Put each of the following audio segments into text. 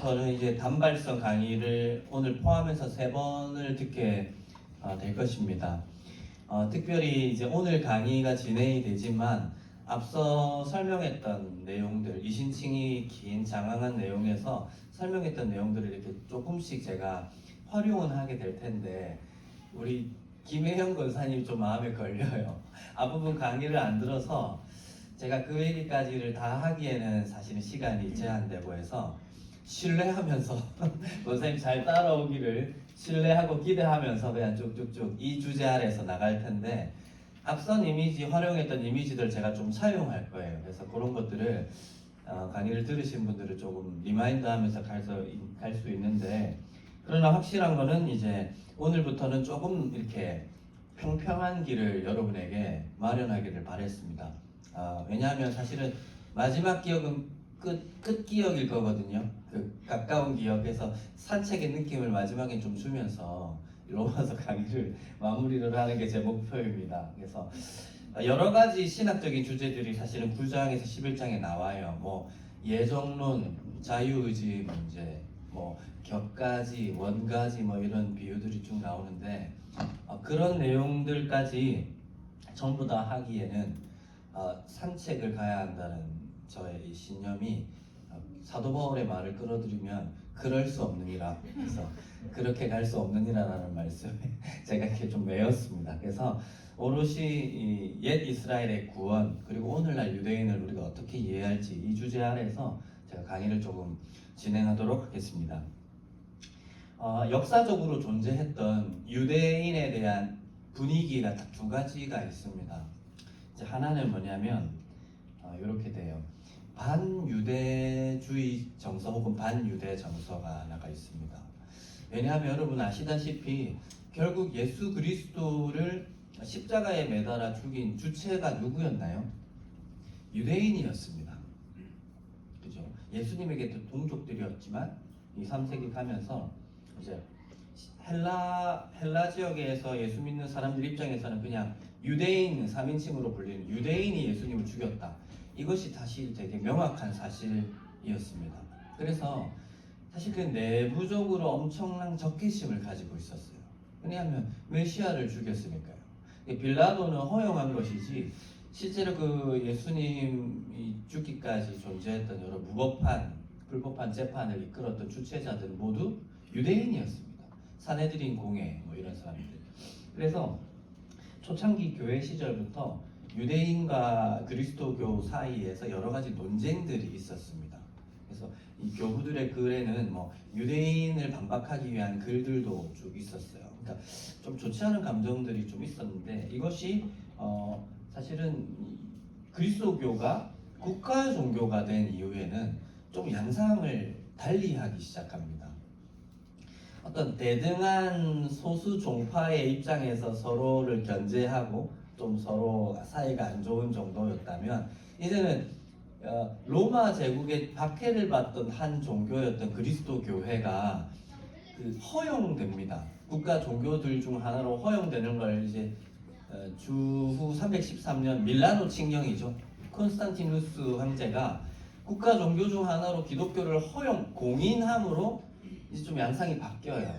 오늘부터는 이제 단발성 강의를 오늘 포함해서 3번을 듣게 될 것입니다. 특별히 이제 오늘 강의가 진행이 되지만 앞서 설명했던 내용들, 이신칭이 긴 장황한 내용에서 설명했던 내용들을 이렇게 조금씩 제가 활용은 하게 될 텐데 우리 김혜영 권사님이 좀 마음에 걸려요. 앞부분 강의를 안 들어서 제가 그 얘기까지를 다 하기에는 사실은 시간이 제한되고 해서 신뢰하면서 권사님 잘 따라오기를 신뢰하고 기대하면서 그냥 쭉쭉쭉 이 주제 아래에서 나갈 텐데 앞선 이미지 활용했던 이미지들 제가 좀 차용할 거예요. 그래서 그런 것들을 강의를 들으신 분들은 조금 리마인드하면서 갈 수 있는데 그러나 확실한 거는 이제 오늘부터는 조금 이렇게 평평한 길을 여러분에게 마련하기를 바랬습니다. 왜냐하면 사실은 마지막 기억은 끝 기억일 거거든요. 그 가까운 기억에서 산책의 느낌을 마지막에 좀 주면서 로마서 강의를 마무리를 하는 게 제 목표입니다. 그래서 여러 가지 신학적인 주제들이 사실은 9장에서 11장에 나와요. 뭐 예정론, 자유의지 문제, 뭐 격가지, 원가지 뭐 이런 비유들이 쭉 나오는데 그런 내용들까지 전부 다 하기에는 산책을 가야 한다는 저의 이 신념이 사도 바울의 말을 끌어들이면 그럴 수 없느니라. 그래서 그렇게 갈 수 없느니라라는 말씀에 제가 이렇게 좀 외웠습니다. 그래서 오롯이 이 옛 이스라엘의 구원 그리고 오늘날 유대인을 우리가 어떻게 이해할지 이 주제 아래서 제가 강의를 조금 진행하도록 하겠습니다. 역사적으로 존재했던 유대인에 대한 분위기가 딱 2가지가 있습니다. 이제 하나는 뭐냐면 이렇게 돼요. 반유대주의 정서 혹은 반유대 정서가 하나가 있습니다. 왜냐하면 여러분 아시다시피 결국 예수 그리스도를 십자가에 매달아 죽인 주체가 누구였나요? 유대인이었습니다. 그죠? 예수님에게도 동족들이었지만 이 3세기 가면서 이제 헬라 지역에서 예수 믿는 사람들 입장에서는 그냥 유대인 3인칭으로 불리는 유대인이 예수님을 죽였다. 이것이 사실 되게 명확한 사실이었습니다. 그래서 사실 그 내부적으로 엄청난 적개심을 가지고 있었어요. 왜냐하면 메시아를 죽였으니까요. 빌라도는 허용한 것이지 실제로 그 예수님이 죽기까지 존재했던 여러 불법한 재판을 이끌었던 주체자들은 모두 유대인이었습니다. 사내들인 공회 뭐 이런 사람들. 그래서 초창기 교회 시절부터 유대인과 그리스도교 사이에서 여러 가지 논쟁들이 있었습니다. 그래서 이 교부들의 글에는 뭐 유대인을 반박하기 위한 글들도 쭉 있었어요. 그러니까 좀 좋지 않은 감정들이 좀 있었는데 이것이 사실은 그리스도교가 국가 종교가 된 이후에는 좀 양상을 달리하기 시작합니다. 어떤 대등한 소수 종파의 입장에서 서로를 견제하고 좀 서로 사이가 안 좋은 정도였다면 이제는 로마 제국의 박해를 받던 한 종교였던 그리스도 교회가 허용됩니다. 국가 종교들 중 하나로 허용되는 걸 이제 주후 313년 밀라노 칙령이죠. 콘스탄티누스 황제가 국가 종교 중 하나로 기독교를 공인함으로 이제 좀 양상이 바뀌어요.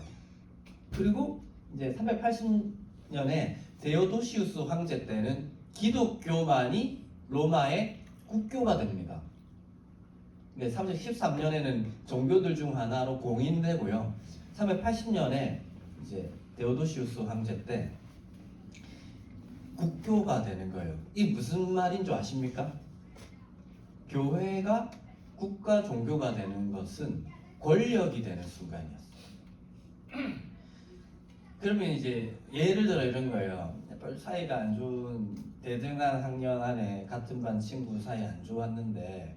그리고 이제 380년에 데오도시우스 황제 때는 기독교만이 로마의 국교가 됩니다. 313년에는 종교들 중 하나로 공인되고요. 380년에 이제 데오도시우스 황제 때 국교가 되는 거예요. 이 무슨 말인 줄 아십니까? 교회가 국가 종교가 되는 것은 권력이 되는 순간이었어요. 그러면 이제 예를 들어 이런 거예요. 별 사이가 안 좋은 대등한 학년 안에 같은 반 친구 사이 안 좋았는데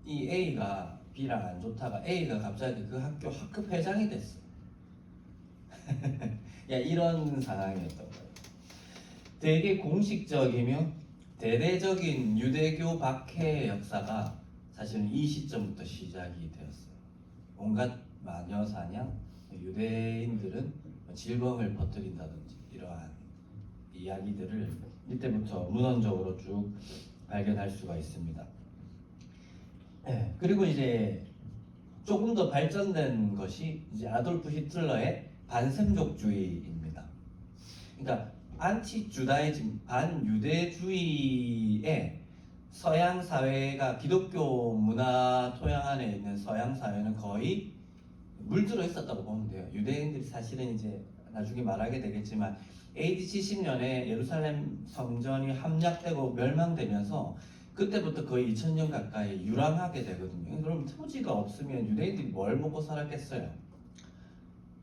이 A가 B랑 안 좋다가 A가 갑자기 그 학교 학급 회장이 됐어. 야, 이런 상황이었던 거예요. 되게 공식적이며 대대적인 유대교 박해의 역사가 사실은 이 시점부터 시작이 되었어요. 온갖 마녀 사냥, 유대인들은 질병을 퍼뜨린다든지 이러한 이야기들을 이때부터 문헌적으로 쭉 발견할 수가 있습니다. 그리고 이제 조금 더 발전된 것이 이제 아돌프 히틀러의 반sem족주의입니다. 그러니까 안티 주다이즘, 반유대주의에 서양 사회가 기독교 문화 토양 안에 있는 서양 사회는 거의 물들어 있었다고 보면 돼요. 유대인들이 사실은 이제 나중에 말하게 되겠지만 AD 70년에 예루살렘 성전이 함락되고 멸망되면서 그때부터 거의 2000년 가까이 유랑하게 되거든요. 그럼 토지가 없으면 유대인들이 뭘 먹고 살았겠어요?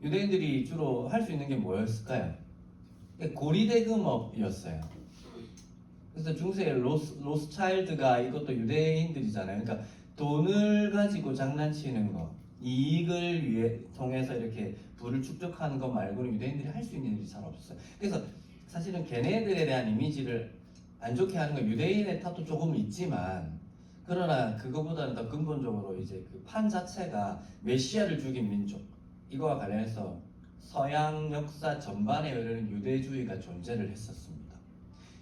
유대인들이 주로 할 수 있는 게 뭐였을까요? 고리대금업이었어요. 그래서 중세 로스차일드가 이것도 유대인들이잖아요. 그러니까 돈을 가지고 장난치는 거, 이익을 위해 통해서 이렇게 부를 축적하는 거 말고는 유대인들이 할 수 있는 일이 잘 없었어요. 그래서 사실은 걔네들에 대한 이미지를 안 좋게 하는 건 유대인의 탓도 조금 있지만, 그러나 그거보다는 더 근본적으로 이제 그 판 자체가 메시아를 죽인 민족, 이거와 관련해서 서양 역사 전반에 흐르는 유대주의가 존재를 했었습니다.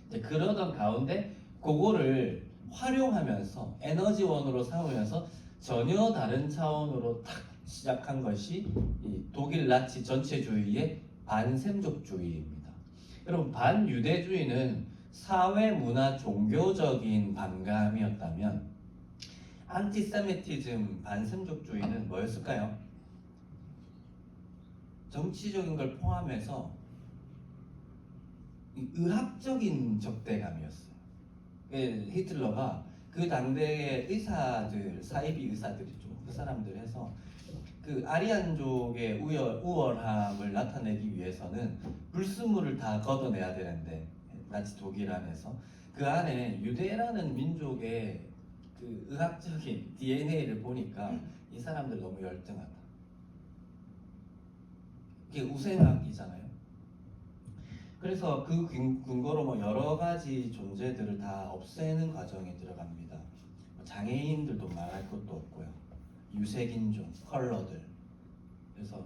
이제 그러던 가운데 그거를 활용하면서 에너지원으로 삼으면서 전혀 다른 차원으로 탁 시작한 것이 이 독일 나치 전체주의의 반sem족주의입니다. 여러분, 반유대주의는 사회, 문화, 종교적인 반감이었다면 안티세미티즘, 반sem족주의는 뭐였을까요? 정치적인 걸 포함해서 의학적인 적대감이었어요. 히틀러가 그 당대의 의사들, 사이비 의사들이죠. 그 사람들 해서 그 아리안족의 우월함을 나타내기 위해서는 불순물을 다 걷어내야 되는데, 나치 독일 안에서 그 안에 유대라는 민족의 그 의학적인 DNA를 보니까 이 사람들 너무 열등하다. 이게 우생학이잖아요. 그래서 그 근거로 뭐 여러 가지 존재들을 다 없애는 과정에 들어갑니다. 장애인들도 말할 것도 없고요. 유색인종, 컬러들. 그래서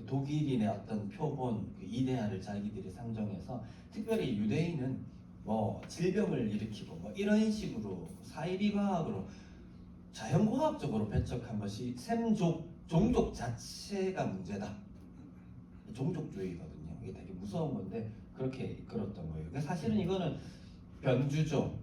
독일인의 어떤 표본, 그 이데아를 자기들이 상정해서 특별히 유대인은 뭐 질병을 일으키고 뭐 이런 식으로 사이비과학으로 자연과학적으로 배척한 것이 샘족, 종족 자체가 문제다. 종족주의거든요. 이게 되게 무서운 건데 그렇게 이끌었던 거예요. 그러니까 사실은 이거는 변주죠.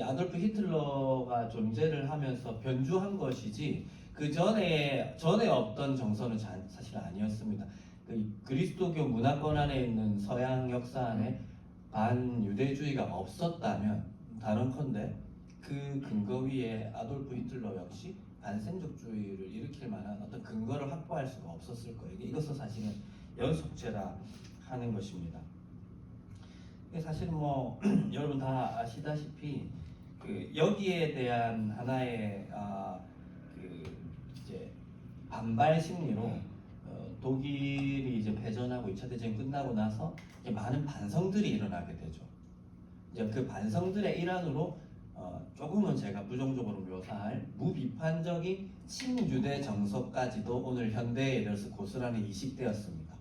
아돌프 히틀러가 존재를 하면서 변주한 것이지 그 전에 없던 정서는 사실 아니었습니다. 그 그리스도교 문화권 안에 있는 서양 역사 안에 반유대주의가 없었다면 다른컨대 그 근거 위에 아돌프 히틀러 역시 반생족주의를 일으킬 만한 어떤 근거를 확보할 수가 없었을 거예요. 이것은 사실은 연속체라 하는 것입니다. 사실 뭐 여러분 다 아시다시피 그 여기에 대한 하나의 그 이제 반발 심리로 독일이 이제 패전하고 2차 대전이 끝나고 나서 이제 많은 반성들이 일어나게 되죠. 이제 그 반성들의 일환으로 조금은 제가 부정적으로 묘사할 무비판적인 친유대 정서까지도 오늘 현대에 이르러서 고스란히 이식되었습니다.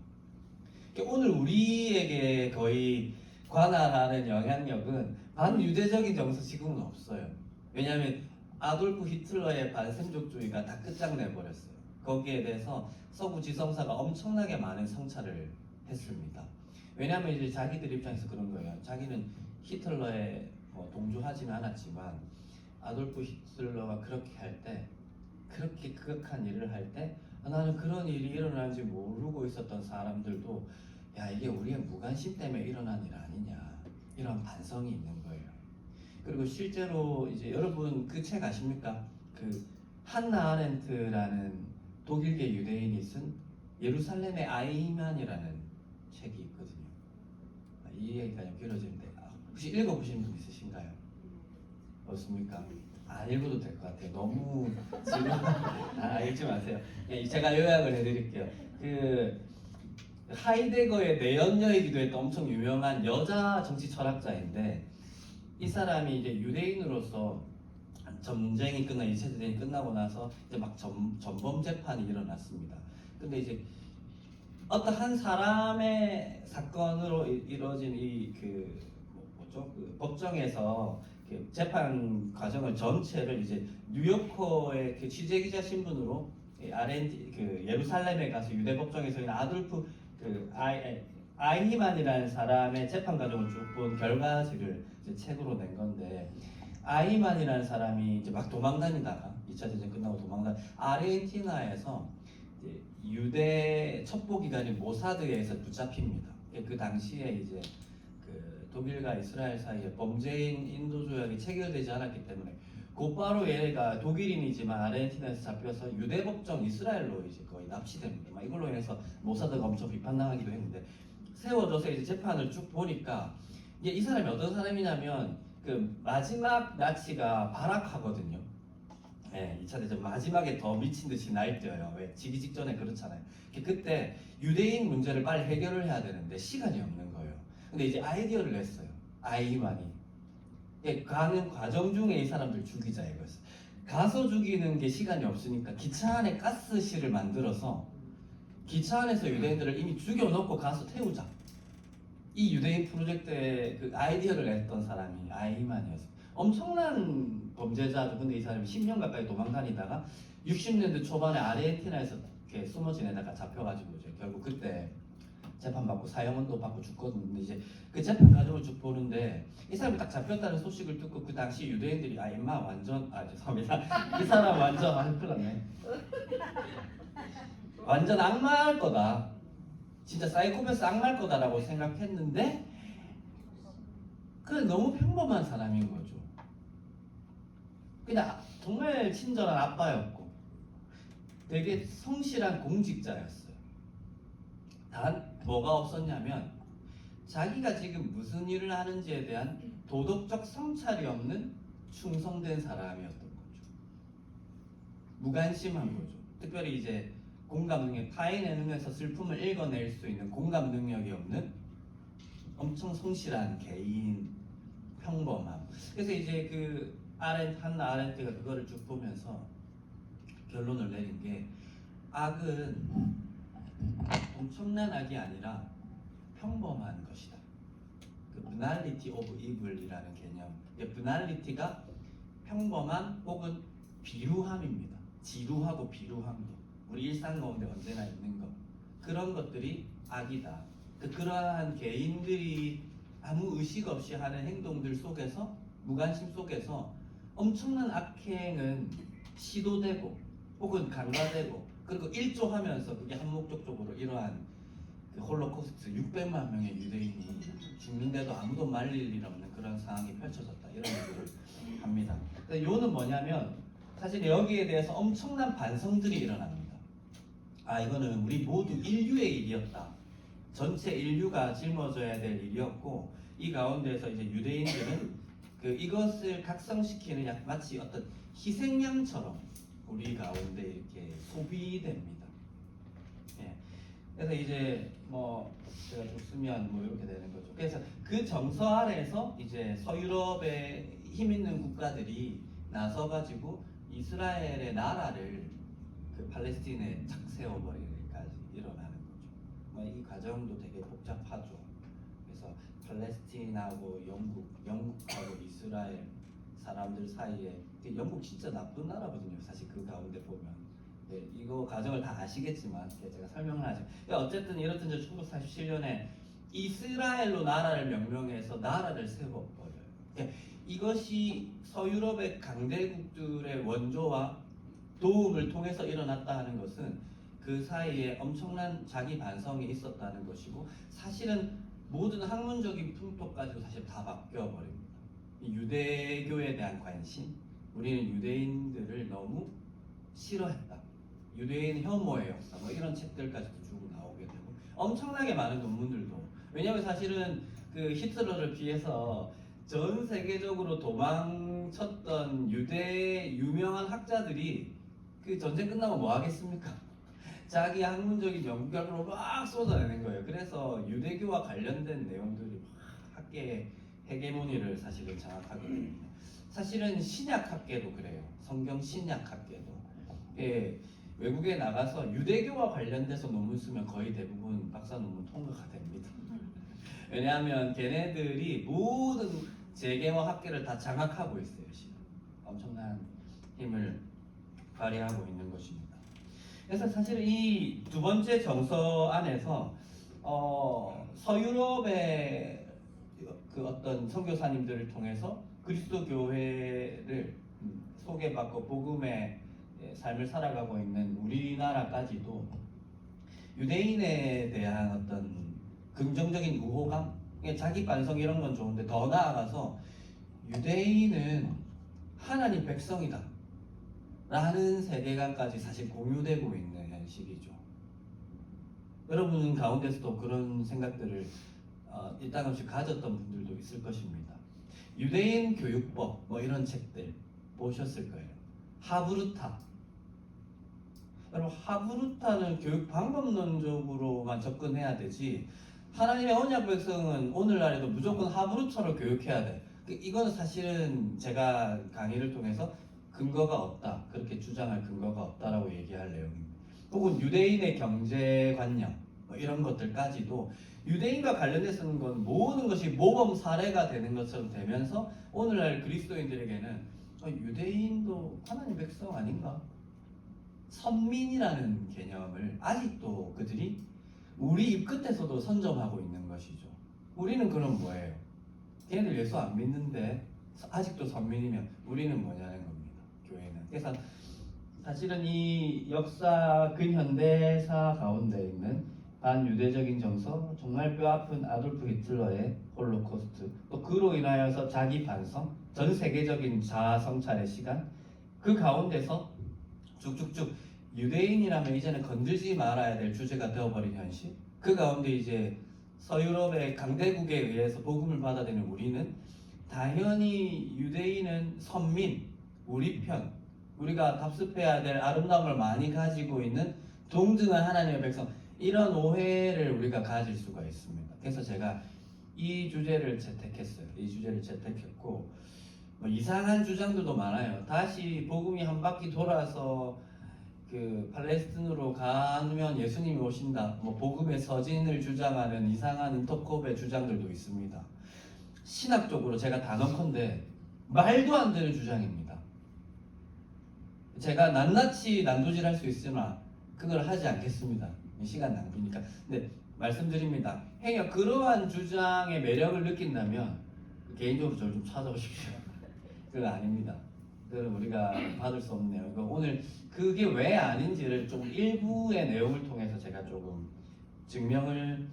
오늘 우리에게 거의 관할하는 영향력은 반유대적인 정서 지금은 없어요. 왜냐하면 아돌프 히틀러의 반sem족주의가 다 끝장내버렸어요. 거기에 대해서 서구 지성사가 엄청나게 많은 성찰을 했습니다. 왜냐하면 이제 자기들 입장에서 그런 거예요. 자기는 히틀러에 동조하지는 않았지만 아돌프 히틀러가 그렇게 할 때, 그렇게 극악한 일을 할 때 나는 그런 일이 일어나는지 모르고 있었던 사람들도 야, 이게 우리의 무관심 때문에 일어난 일 아니냐, 이런 반성이 있는 거예요. 그리고 실제로 이제 여러분 그 책 아십니까? 그 한나 아렌트라는 독일계 유대인이 쓴 예루살렘의 아이만이라는 책이 있거든요. 이 얘기가 좀 길어지는데 혹시 읽어보신 분 있으신가요? 없습니까? 안 읽어도 될 것 같아요. 너무 지금 읽지 마세요. 제가 요약을 해드릴게요. 그 하이데거의 내연녀이기도 했던 엄청 유명한 여자 정치 철학자인데, 이 사람이 이제 유대인으로서 전쟁이 끝나 2차 대전이 끝나고 나서 이제 막 전범 재판이 일어났습니다. 근데 이제 어떤 한 사람의 사건으로 이루어진 이 그 법정에서 그 재판 과정을 전체를 이제 뉴요커의 그 취재 기자 신분으로 그 예루살렘에 가서 유대 법정에서 있는 아돌프 그 아이히만이라는 사람의 재판 과정을 쭉 본 결과지를 이제 책으로 낸 건데, 아이히만이라는 사람이 이제 막 도망다니다가 2차 대전 끝나고 아르헨티나에서 이제 유대 첩보기관인 모사드에 의해서 붙잡힙니다. 그 당시에 이제 그 독일과 이스라엘 사이에 범죄인 인도 조약이 체결되지 않았기 때문에 곧바로 얘가 독일인이지만 아르헨티나에서 잡혀서 유대 법정 이스라엘로 이제 거의 납치됩니다. 막 이걸로 인해서 모사드가 엄청 비판당하기도 했는데, 세워져서 이제 재판을 쭉 보니까 이게 이 사람이 어떤 사람이냐면 그 마지막 나치가 발악하거든요. 예, 2차 대전 마지막에 더 미친 듯이 날뛰어요. 왜? 지기 직전에 그렇잖아요. 그때 유대인 문제를 빨리 해결을 해야 되는데 시간이 없는 거예요. 근데 이제 아이디어를 냈어요. 아이만이. 가는 과정 중에 이 사람들 죽이자 이거였어요. 가서 죽이는 게 시간이 없으니까 기차 안에 가스실을 만들어서 기차 안에서 유대인들을 이미 죽여놓고 가서 태우자. 이 유대인 프로젝트에 그 아이디어를 냈던 사람이 아이만이었어요. 엄청난 범죄자죠. 근데 이 사람이 10년 가까이 도망다니다가 60년대 초반에 아르헨티나에서 이렇게 숨어 지내다가 잡혀가지고 이제 결국 그때 재판받고 사형도 받고 죽거든요. 근데 이제 그 재판 과정을 쭉 보는데 이 사람이 딱 잡혔다는 소식을 듣고 그 당시 유대인들이 임마 완전 죄송합니다. 이 사람 완전 큰일 났네. 완전 악마일 거다. 진짜 사이코패스 악마일 거다라고 생각했는데 그냥 너무 평범한 사람인 거죠. 그냥 정말 친절한 아빠였고 되게 성실한 공직자였어요. 단 뭐가 없었냐면 자기가 지금 무슨 일을 하는지에 대한 도덕적 성찰이 없는 충성된 사람이었던 거죠. 무관심한 거죠. 특별히 이제 공감 능력, 타인의 능력에서 슬픔을 읽어낼 수 있는 공감 능력이 없는 엄청 성실한 개인, 평범함. 그래서 이제 그 한나 아렌트가 그거를 쭉 보면서 결론을 내린 게 악은 엄청난 악이 아니라 평범한 것이다. 그 banality of evil이라는 개념. banality가 평범한 혹은 비루함입니다. 지루하고 비루한 것. 우리 일상 가운데 언제나 있는 것. 그런 것들이 악이다. 그러한 개인들이 아무 의식 없이 하는 행동들 속에서, 무관심 속에서 엄청난 악행은 시도되고 혹은 간과되고 그리고 일조하면서 그게 한목적적으로 이러한 그 홀로코스트 600만 명의 유대인이 죽는데도 아무도 말릴 일 없는 그런 상황이 펼쳐졌다, 이런 얘기를 합니다. 요는 뭐냐면 사실 여기에 대해서 엄청난 반성들이 일어납니다. 이거는 우리 모두 인류의 일이었다. 전체 인류가 짊어져야 될 일이었고, 이 가운데서 이제 유대인들은 이것을 각성시키는 마치 어떤 희생양처럼 우리 가운데 이렇게 소비됩니다. 예. 그래서 이제 제가 좀 쓰면 이렇게 되는 거죠. 그래서 그 정서 아래에서 이제 서유럽의 힘 있는 국가들이 나서가지고 이스라엘의 나라를 그 팔레스틴에 착 세워버리기까지 일어나는 거죠. 이 과정도 되게 복잡하죠. 그래서 팔레스틴하고 영국하고 이스라엘 사람들 사이에, 영국 진짜 나쁜 나라거든요. 사실 그 가운데 보면. 네, 이거 과정을 다 아시겠지만 제가 설명을 하죠. 어쨌든 이렇든 1947년에 이스라엘로 나라를 명명해서 나라를 세워버려요. 이것이 서유럽의 강대국들의 원조와 도움을 통해서 일어났다 하는 것은 그 사이에 엄청난 자기 반성이 있었다는 것이고, 사실은 모든 학문적인 풍토까지도 사실 다 바뀌어버립니다. 유대교에 대한 관심, 우리는 유대인들을 너무 싫어했다, 유대인 혐오의 역사, 이런 책들까지도 쭉 나오게 되고, 엄청나게 많은 논문들도, 왜냐하면 사실은 그 히틀러를 피해서 전 세계적으로 도망쳤던 유대 유명한 학자들이 그 전쟁 끝나고 뭐 하겠습니까? 자기 학문적인 연구결과로 막 쏟아내는 거예요. 그래서 유대교와 관련된 내용들이 막 학계의 헤게모니를 사실은 장악하거든요. 사실은 신약학계도 그래요. 성경 신약학계도. 외국에 나가서 유대교와 관련돼서 논문 쓰면 거의 대부분 박사 논문 통과가 됩니다. 왜냐하면 걔네들이 모든 재계와 학계를 다 장악하고 있어요. 엄청난 힘을 발휘하고 있는 것입니다. 그래서 사실 이 두 번째 정서 안에서 서유럽의 그 어떤 선교사님들을 통해서 그리스도 교회를 소개받고 복음의 삶을 살아가고 있는 우리나라까지도 유대인에 대한 어떤 긍정적인 우호감, 자기 반성 이런 건 좋은데 더 나아가서 유대인은 하나님 백성이다 라는 세계관까지 사실 공유되고 있는 현실이죠. 여러분 가운데서도 그런 생각들을 일단씩 가졌던 분들도 있을 것입니다. 유대인 교육법 뭐 이런 책들 보셨을 거예요. 하브루타. 여러분 하브루타는 교육 방법론적으로만 접근해야 되지 하나님의 언약 백성은 오늘날에도 무조건 하브루타로 교육해야 돼. 이건 사실은 제가 강의를 통해서 근거가 없다. 그렇게 주장할 근거가 없다라고 얘기할 내용입니다. 혹은 유대인의 경제관념 뭐 이런 것들까지도 유대인과 관련해서는 건 모든 것이 모범 사례가 되는 것처럼 되면서 오늘날 그리스도인들에게는 유대인도 하나님 백성 아닌가? 선민이라는 개념을 아직도 그들이 우리 입 끝에서도 선점하고 있는 것이죠. 우리는 그럼 뭐예요? 걔네들 예수 안 믿는데 아직도 선민이면 우리는 뭐냐는 겁니다. 교회는. 그래서 사실은 이 역사 근현대사 가운데 있는 반유대적인 정서, 정말 뼈아픈 아돌프 히틀러의 홀로코스트, 또 그로 인하여서 자기 반성, 전 세계적인 자아 성찰의 시간, 그 가운데서 쭉쭉쭉 유대인이라면 이제는 건들지 말아야 될 주제가 되어버린 현실, 그 가운데 이제 서유럽의 강대국에 의해서 복음을 받아들이는 우리는 당연히 유대인은 선민, 우리 편, 우리가 답습해야 될 아름다움을 많이 가지고 있는 동등한 하나님의 백성, 이런 오해를 우리가 가질 수가 있습니다. 그래서 제가 이 주제를 채택했어요. 이 주제를 채택했고 뭐 이상한 주장들도 많아요. 다시 복음이 한 바퀴 돌아서 그 팔레스틴으로 가면 예수님이 오신다. 뭐 복음의 서진을 주장하는 이상한 인터콥의 주장들도 있습니다. 신학적으로 제가 단언컨대 말도 안 되는 주장입니다. 제가 낱낱이 난도질할 수 있으나 그걸 하지 않겠습니다. 시간 낭비니까. 근데 말씀드립니다. 행여 그러한 주장의 매력을 느낀다면 개인적으로 저를 좀 찾아오십시오. 그거 아닙니다. 그건 우리가 받을 수 없네요. 오늘 그게 왜 아닌지를 조금 일부의 내용을 통해서 제가 조금 증명을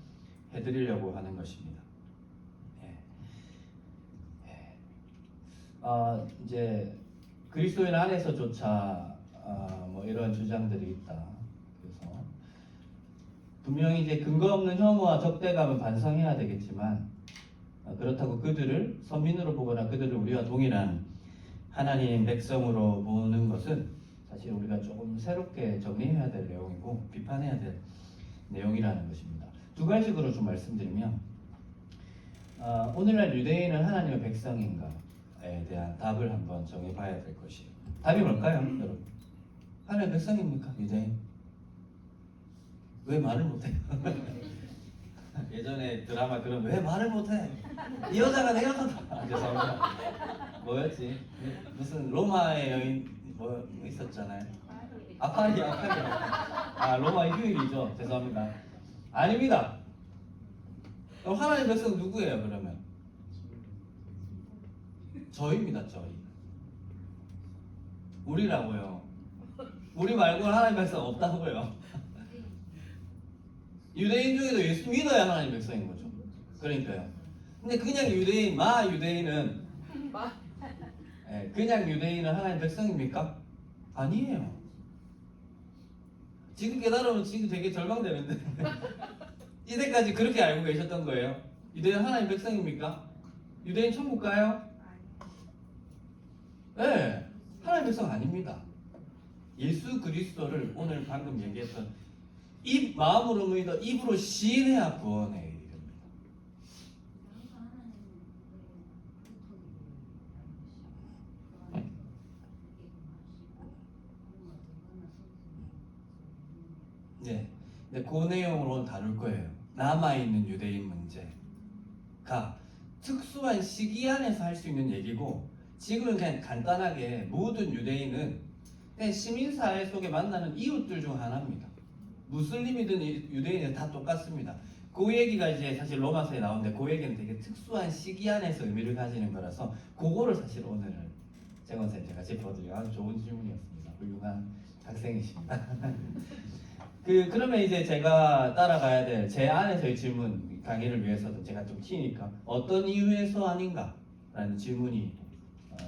해드리려고 하는 것입니다. 이제 그리스도인 안에서조차 뭐 이런 주장들이 있다. 그래서 분명히 이제 근거 없는 혐오와 적대감은 반성해야 되겠지만 그렇다고 그들을 선민으로 보거나 그들을 우리와 동일한 하나님 백성으로 보는 것은 사실 우리가 조금 새롭게 정리해야 될 내용이고 비판해야 될 내용이라는 것입니다. 두 가지식으로 좀 말씀드리면 오늘날 유대인은 하나님의 백성인가에 대한 답을 한번 정해봐야 될 것이에요. 답이 뭘까요, 여러분? 하나님의 백성입니까, 유대인? 왜 말을 못해요? 예전에 드라마 그런 왜 말을 못해? 이 여자가 내 여자다. 죄송합니다. 뭐였지? 무슨 로마의 여인 뭐 있었잖아요. 아파리아. 로마의 휴일이죠. 죄송합니다. 아닙니다. 그럼 하나님 백성 누구예요? 그러면 저희입니다. 저희. 우리라고요. 우리 말고는 하나님 백성 없다고요. 유대인 중에도 예수 믿어야 하나님 백성인 거죠. 그러니까요. 근데 그냥 유대인, 유대인은 그냥 유대인은 하나님 백성입니까? 아니에요. 지금 깨달으면 지금 되게 절망되는데 이때까지 그렇게 알고 계셨던 거예요. 유대인 하나님 백성입니까? 유대인 천국 가요? 네, 하나님 백성 아닙니다. 예수 그리스도를 오늘 방금 얘기했던 입 마음으로 믿어 입으로 시인해야 구원에 이릅니다. 네, 그 내용으로 다룰 거예요. 남아있는 유대인 문제가 특수한 시기 안에서 할 수 있는 얘기고 지금은 그냥 간단하게 모든 유대인은 그냥 시민사회 속에 만나는 이웃들 중 하나입니다. 무슬림이든 유대인이든 다 똑같습니다. 그 얘기가 이제 사실 로마서에 나오는데 그 얘기는 되게 특수한 시기 안에서 의미를 가지는 거라서 그거를 사실 오늘 재건사님 제가 짚어드리고 아주 좋은 질문이었습니다. 훌륭한 학생이십니다. 그러면 이제 제가 따라가야 될 제 안에서의 질문 강의를 위해서도 제가 좀 튀니까 어떤 이유에서 아닌가라는 질문이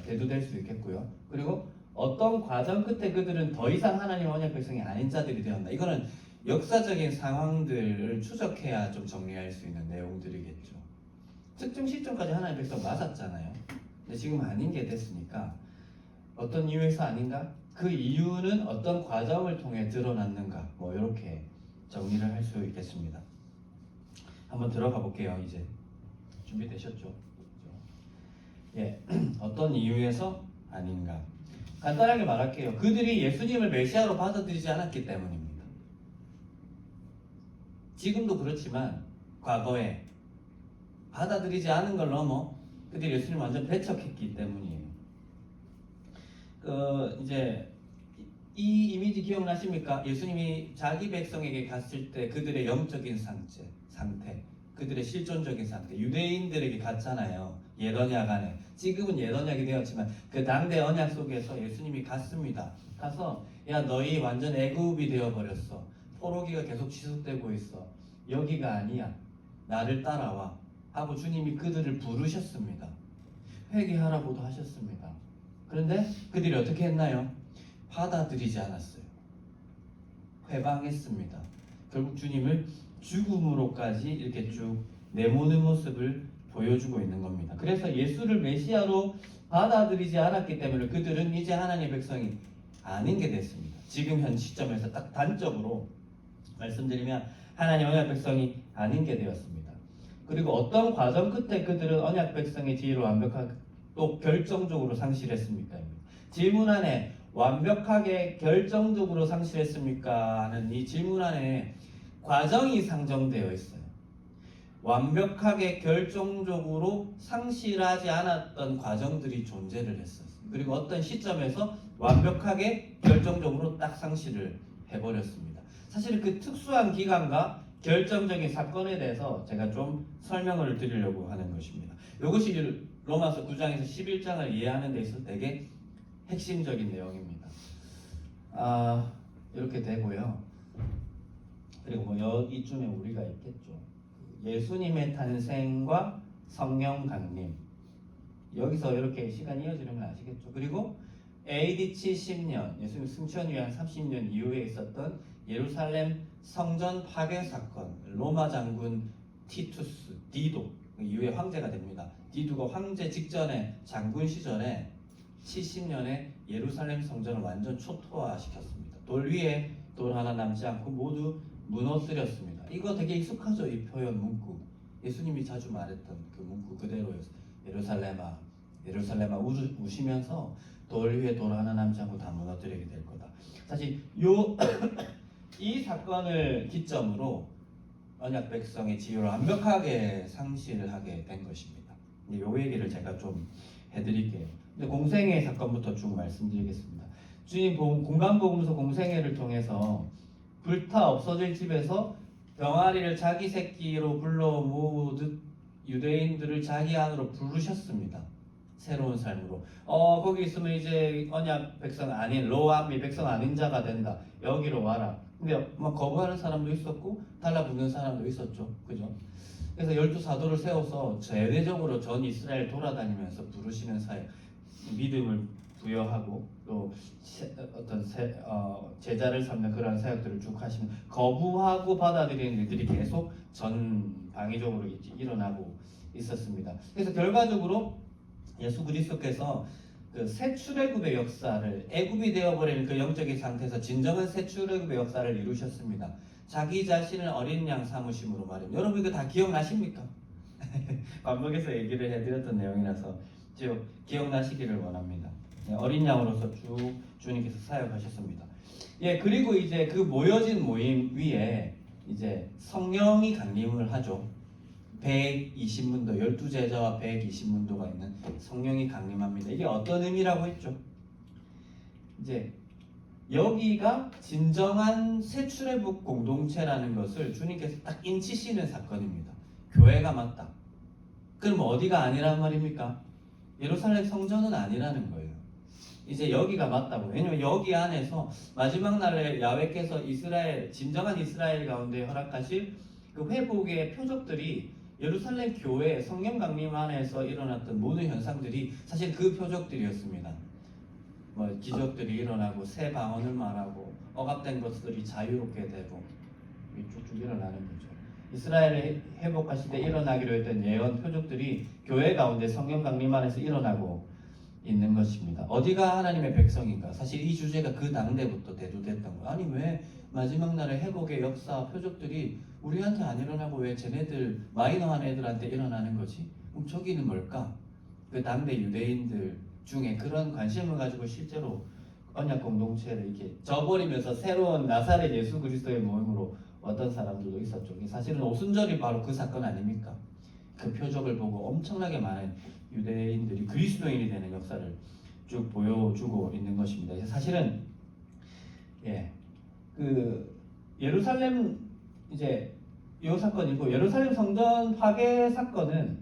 대두될 수 있겠고요. 그리고 어떤 과정 끝에 그들은 더 이상 하나님 언약 백성이 아닌 자들이 되었나. 이거는 역사적인 상황들을 추적해야 좀 정리할 수 있는 내용들이겠죠. 특정 시점까지 하나님 백성 맞았잖아요. 근데 지금 아닌 게 됐으니까 어떤 이유에서 아닌가? 그 이유는 어떤 과정을 통해 드러났는가? 뭐 이렇게 정리를 할 수 있겠습니다. 한번 들어가 볼게요. 이제 준비되셨죠? 예, 어떤 이유에서 아닌가? 간단하게 말할게요. 그들이 예수님을 메시아로 받아들이지 않았기 때문입니다. 지금도 그렇지만 과거에 받아들이지 않은 걸 넘어 그들이 예수님을 완전 배척했기 때문이에요. 이제 이 이미지 기억나십니까? 예수님이 자기 백성에게 갔을 때 그들의 영적인 상태, 그들의 실존적인 상태, 유대인들에게 갔잖아요. 옛 언약 안에. 지금은 옛 언약이 되었지만 그 당대 언약 속에서 예수님이 갔습니다. 가서 야 너희 완전 애굽이 되어버렸어. 포로기가 계속 지속되고 있어. 여기가 아니야. 나를 따라와. 하고 주님이 그들을 부르셨습니다. 회개하라고도 하셨습니다. 그런데 그들이 어떻게 했나요? 받아들이지 않았어요. 회방했습니다. 결국 주님을 죽음으로까지 이렇게 쭉 내모는 모습을 보여주고 있는 겁니다. 그래서 예수를 메시아로 받아들이지 않았기 때문에 그들은 이제 하나님의 백성이 아닌 게 됐습니다. 지금 현 시점에서 딱 단적으로 말씀드리면 하나님 언약 백성이 아닌 게 되었습니다. 그리고 어떤 과정 끝에 그들은 언약 백성의 지위를 완벽하게 또 결정적으로 상실했습니까? 질문 안에 완벽하게 결정적으로 상실했습니까? 하는 이 질문 안에 과정이 상정되어 있어요. 완벽하게 결정적으로 상실하지 않았던 과정들이 존재를 했었어요. 그리고 어떤 시점에서 완벽하게 결정적으로 딱 상실을 해버렸습니다. 사실 그 특수한 기간과 결정적인 사건에 대해서 제가 좀 설명을 드리려고 하는 것입니다. 이것이 로마서 9장에서 11장을 이해하는 데 있어서 되게 핵심적인 내용입니다. 이렇게 되고요. 그리고 뭐 이쯤에 우리가 있겠죠. 예수님의 탄생과 성령 강림. 여기서 이렇게 시간이 이어지는 건 아시겠죠. 그리고 AD 70년, 예수님 승천 후에 한 30년 이후에 있었던 예루살렘 성전 파괴 사건, 로마 장군 티투스, 디도, 이후에 황제가 됩니다. 디도가 황제 직전에 장군 시절에 70년에 예루살렘 성전을 완전 초토화시켰습니다. 돌 위에 돌 하나 남지 않고 모두 무너뜨렸습니다. 이거 되게 익숙하죠? 이 표현 문구. 예수님이 자주 말했던 그 문구 그대로였어요. 예루살렘아 우시면서 돌 위에 돌 하나 남지 않고 다 무너뜨리게 될 거다. 사실 이 사건을 기점으로 언약 백성의 지위를 완벽하게 상실하게 된 것입니다. 이 얘기를 제가 좀 해드릴게요. 근데 공생애 사건부터 쭉 말씀드리겠습니다. 주님 공간복음서 공생애를 통해서 불타 없어질 집에서 병아리를 자기 새끼로 불러 모으듯 유대인들을 자기 안으로 부르셨습니다. 새로운 삶으로. 거기 있으면 이제 언약 백성 아닌 로암이 백성 아닌 자가 된다. 여기로 와라. 근데 막 거부하는 사람도 있었고 달라붙는 사람도 있었죠. 그죠? 그래서 12사도를 세워서 제대적으로 전 이스라엘 돌아다니면서 부르시는 사역, 믿음을 부여하고 또 어떤 제자를 삼는 그런 사역들을 쭉 하시면 거부하고 받아들이는 일들이 계속 전 방위적으로 일어나고 있었습니다. 그래서 결과적으로 예수 그리스도께서 그 새 출애굽의 역사를 애굽이 되어버리는 그 영적인 상태에서 진정한 새 출애굽의 역사를 이루셨습니다. 자기 자신을 어린 양 삼으심으로 말입니다. 여러분 이거 다 기억나십니까? 반복해서 얘기를 해드렸던 내용이라서 기억나시기를 원합니다. 어린 양으로서 쭉 주님께서 사역하셨습니다. 예, 그리고 이제 그 모여진 모임 위에 이제 성령이 강림을 하죠. 120문도, 12제자와 120문도가 있는 성령이 강림합니다. 이게 어떤 의미라고 했죠? 이제 여기가 진정한 새 출애굽 공동체라는 것을 주님께서 딱 인치시는 사건입니다. 교회가 맞다. 그럼 어디가 아니란 말입니까? 예루살렘 성전은 아니라는 거예요. 이제 여기가 맞다고. 왜냐면 여기 안에서 마지막 날에 야훼께서 이스라엘, 진정한 이스라엘 가운데 허락하실 그 회복의 표적들이 예루살렘 교회 성령 강림 안에서 일어났던 모든 현상들이 사실 그 표적들이었습니다. 뭐 기적들이 일어나고 새 방언을 말하고 억압된 것들이 자유롭게 되고 쭉쭉 일어나는 거죠. 이스라엘을 회복하실 때 일어나기로 했던 예언 표적들이 교회 가운데 성령 강림 안에서 일어나고 있는 것입니다. 어디가 하나님의 백성인가? 사실 이 주제가 그 당대부터 대두됐던 거예요. 아니 왜 마지막 날에 회복의 역사 표적들이 우리한테 안 일어나고 왜 쟤네들 마이너한 애들한테 일어나는 거지? 그럼 저기는 뭘까? 그 당대 유대인들 중에 그런 관심을 가지고 실제로 언약 공동체를 이렇게 저버리면서 새로운 나사렛 예수 그리스도의 모임으로 어떤 사람들도 있었죠. 사실은 오순절이 바로 그 사건 아닙니까? 그 표적을 보고 엄청나게 많은 유대인들이 그리스도인이 되는 역사를 쭉 보여주고 있는 것입니다. 사실은 그 예루살렘 이제 이 사건이고 예루살렘 성전 파괴 사건은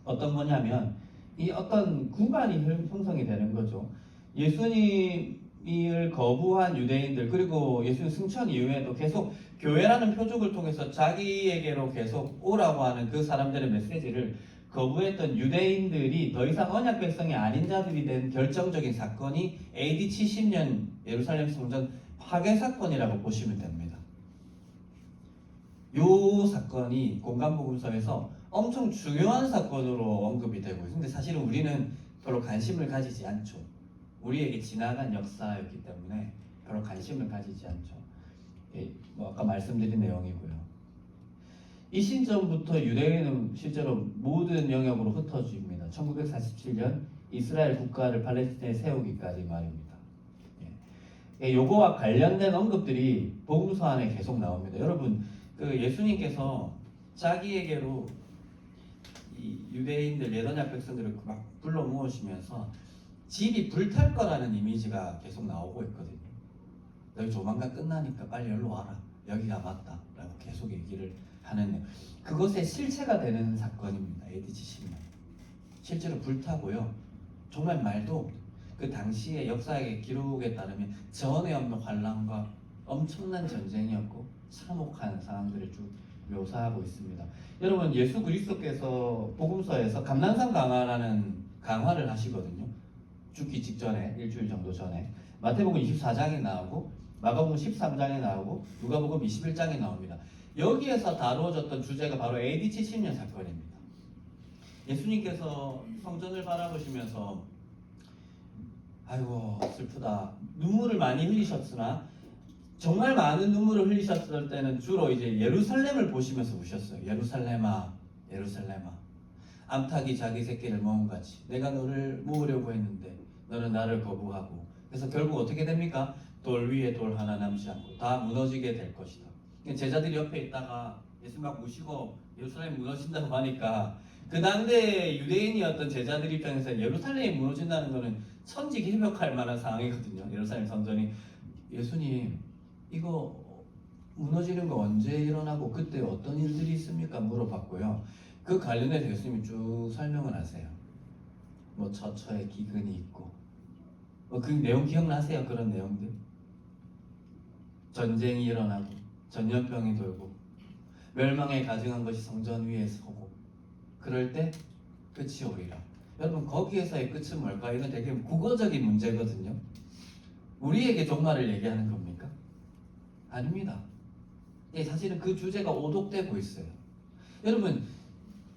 어떤 거냐면 이 어떤 구간이 형성이 되는 거죠. 예수님을 거부한 유대인들 그리고 예수님 승천 이후에도 계속 교회라는 표적을 통해서 자기에게로 계속 오라고 하는 그 사람들의 메시지를 거부했던 유대인들이 더 이상 언약 백성이 아닌 자들이 된 결정적인 사건이 AD 70년 예루살렘 성전 파괴 사건이라고 보시면 됩니다. 이 사건이 공간복음서에서 엄청 중요한 사건으로 언급이 되고 있습니다. 근데 사실은 우리는 별로 관심을 가지지 않죠. 우리에게 지나간 역사였기 때문에 별로 관심을 가지지 않죠. 뭐 아까 말씀드린 내용이고요. 이 시점부터 유대인은 실제로 모든 영역으로 흩어집니다. 1947년 이스라엘 국가를 팔레스타인에 세우기까지 말입니다. 요거와 관련된 언급들이 복음서 안에 계속 나옵니다. 여러분, 그 예수님께서 자기에게로 이 유대인들 예언약 백성들을 막 불러 모으시면서 집이 불탈 거라는 이미지가 계속 나오고 있거든요. 너희 조만간 끝나니까 빨리 여기로 와라. 여기가 맞다. 라고 계속 얘기를 하는 그것의 실체가 되는 사건입니다. AD 70년. 실제로 불타고요. 정말 말도 그 당시의 역사의 기록에 따르면 전에 없는 환란과 엄청난 전쟁이었고 참혹한 상황들을 쭉 묘사하고 있습니다. 여러분 예수 그리스도께서 복음서에서 감난산 강화라는 강화를 하시거든요. 죽기 직전에 일주일 정도 전에 마태복음 24장에 나오고 마가복음 13장에 나오고 누가복음 21장에 나옵니다. 여기에서 다루어졌던 주제가 바로 AD 70년 사건입니다. 예수님께서 성전을 바라보시면서 아이고 슬프다 눈물을 많이 흘리셨으나 정말 많은 눈물을 흘리셨을 때는 주로 이제 예루살렘을 보시면서 우셨어요. 예루살렘아 예루살렘아 암탉이 자기 새끼를 모음같이 내가 너를 모으려고 했는데 너는 나를 거부하고 그래서 결국 어떻게 됩니까? 돌 위에 돌 하나 남지 않고 다 무너지게 될 것이다. 제자들이 옆에 있다가 예수 막 무시고 예루살렘이 무너진다고 하니까 그 당대 유대인이었던 제자들 입장에서 예루살렘이 무너진다는 것은 천지개벽할 만한 상황이거든요. 예루살렘 성전이 예수님 이거 무너지는 거 언제 일어나고 그때 어떤 일들이 있습니까? 물어봤고요. 그 관련해서 예수님이 쭉 설명을 하세요. 뭐 처처에 기근이 있고 그 내용 기억나세요? 그런 내용들 전쟁이 일어나고 전염병이 돌고 멸망에 가증한 것이 성전 위에 서고 그럴 때 끝이 오리라. 여러분 거기에서의 끝은 뭘까? 이건 되게 국어적인 문제거든요. 우리에게 종말을 얘기하는 겁니까? 아닙니다. 사실은 그 주제가 오독되고 있어요. 여러분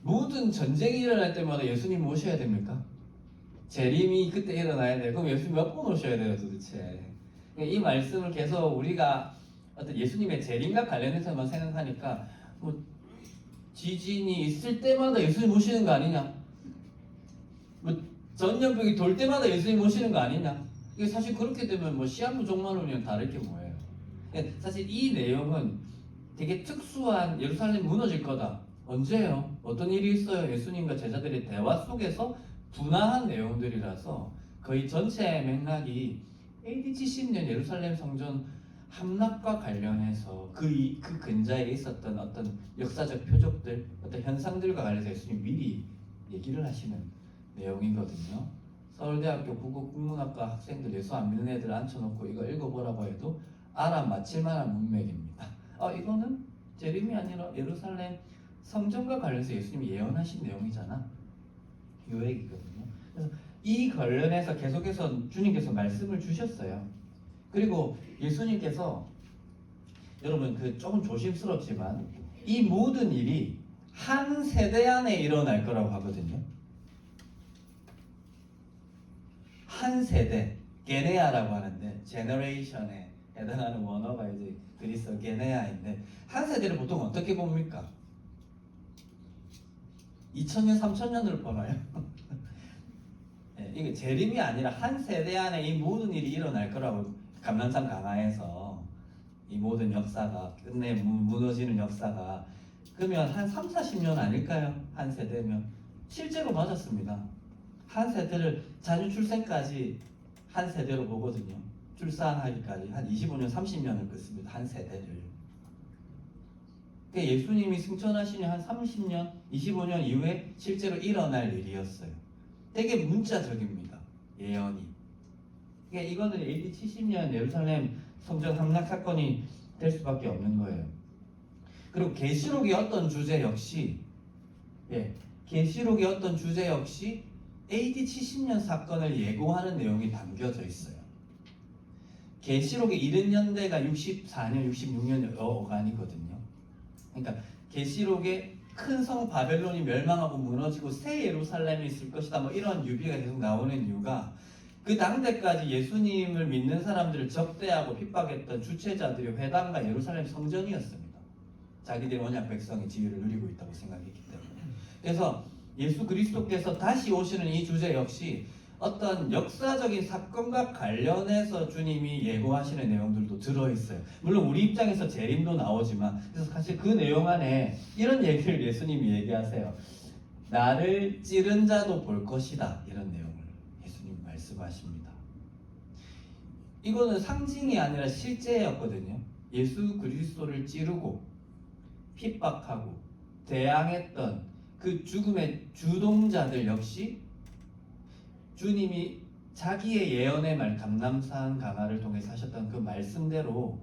모든 전쟁이 일어날 때마다 예수님 오셔야 됩니까? 재림이 그때 일어나야 돼요. 그럼 예수님 몇 번 오셔야 돼요 도대체? 이 말씀을 계속 우리가 어떤 예수님의 재림과 관련해서만 생각하니까 뭐 지진이 있을 때마다 예수님 오시는 거 아니냐? 뭐 전염병이 돌 때마다 예수님 오시는 거 아니냐? 이게 사실 그렇게 되면 뭐 시한부 종말론이랑 다를 게 뭐예요? 사실 이 내용은 되게 특수한 예루살렘 무너질 거다. 언제요? 어떤 일이 있어요? 예수님과 제자들의 대화 속에서 분화한 내용들이라서 거의 전체 맥락이 AD 70년 예루살렘 성전 함락과 관련해서 그 근자에 있었던 어떤 역사적 표적들, 어떤 현상들과 관련해서 예수님 미리 얘기를 하시는 내용이거든요. 서울대학교 국어국문학과 학생들 예수 안 믿는 애들 앉혀놓고 이거 읽어보라고 해도 알아맞힐 만한 문맥입니다. 이거는 재림이 아니라 예루살렘 성전과 관련해서 예수님이 예언하신 내용이잖아. 이 얘기거든요. 그래서 이 관련해서 계속해서 주님께서 말씀을 주셨어요. 그리고 예수님께서 여러분 조금 조심스럽지만 이 모든 일이 한 세대 안에 일어날 거라고 하거든요. 한 세대, 게네아라고 하는데 제너레이션에 해당하는 원어가 이제 그리스어 게네아인데 한 세대를 보통 어떻게 봅니까? 2000년, 3000년으로 보나요? 네, 이게 재림이 아니라 한 세대 안에 이 모든 일이 일어날 거라고 감람산 강화에서 이 모든 역사가 끝내 무너지는 역사가 그러면 한 3, 40년 아닐까요? 한 세대면 실제로 맞았습니다. 한 세대를 자녀 출생까지 한 세대로 보거든요. 출산하기까지 한 25년, 30년을 긋습니다. 한 세대를. 예수님이 승천하시니 한 30년, 25년 이후에 실제로 일어날 일이었어요. 되게 문자적입니다. 예언이. 이거는 AD 70년 예루살렘 성전 함락 사건이 될 수밖에 없는 거예요. 그리고 계시록의 어떤 주제 역시 계시록의 어떤 주제 역시 AD 70년 사건을 예고하는 내용이 담겨져 있어요. 계시록의 이른 연대가 64년, 66년 어간이거든요. 그러니까 계시록에 큰 성 바벨론이 멸망하고 무너지고 새 예루살렘이 있을 것이다. 뭐 이런 유비가 계속 나오는 이유가 그 당대까지 예수님을 믿는 사람들을 적대하고 핍박했던 주체자들이 회당과 예루살렘 성전이었습니다. 자기들의 언약 백성의 지위를 누리고 있다고 생각했기 때문에. 그래서 예수 그리스도께서 다시 오시는 이 주제 역시 어떤 역사적인 사건과 관련해서 주님이 예고하시는 내용들도 들어있어요. 물론 우리 입장에서 재림도 나오지만 그래서 사실 그 내용 안에 이런 얘기를 예수님이 얘기하세요. 나를 찌른 자도 볼 것이다. 이런 내용을 예수님이 말씀하십니다. 이거는 상징이 아니라 실제였거든요. 예수 그리스도를 찌르고 핍박하고 대항했던 그 죽음의 주동자들 역시 주님이 자기의 예언의 말 감람산 강화를 통해서 하셨던 그 말씀대로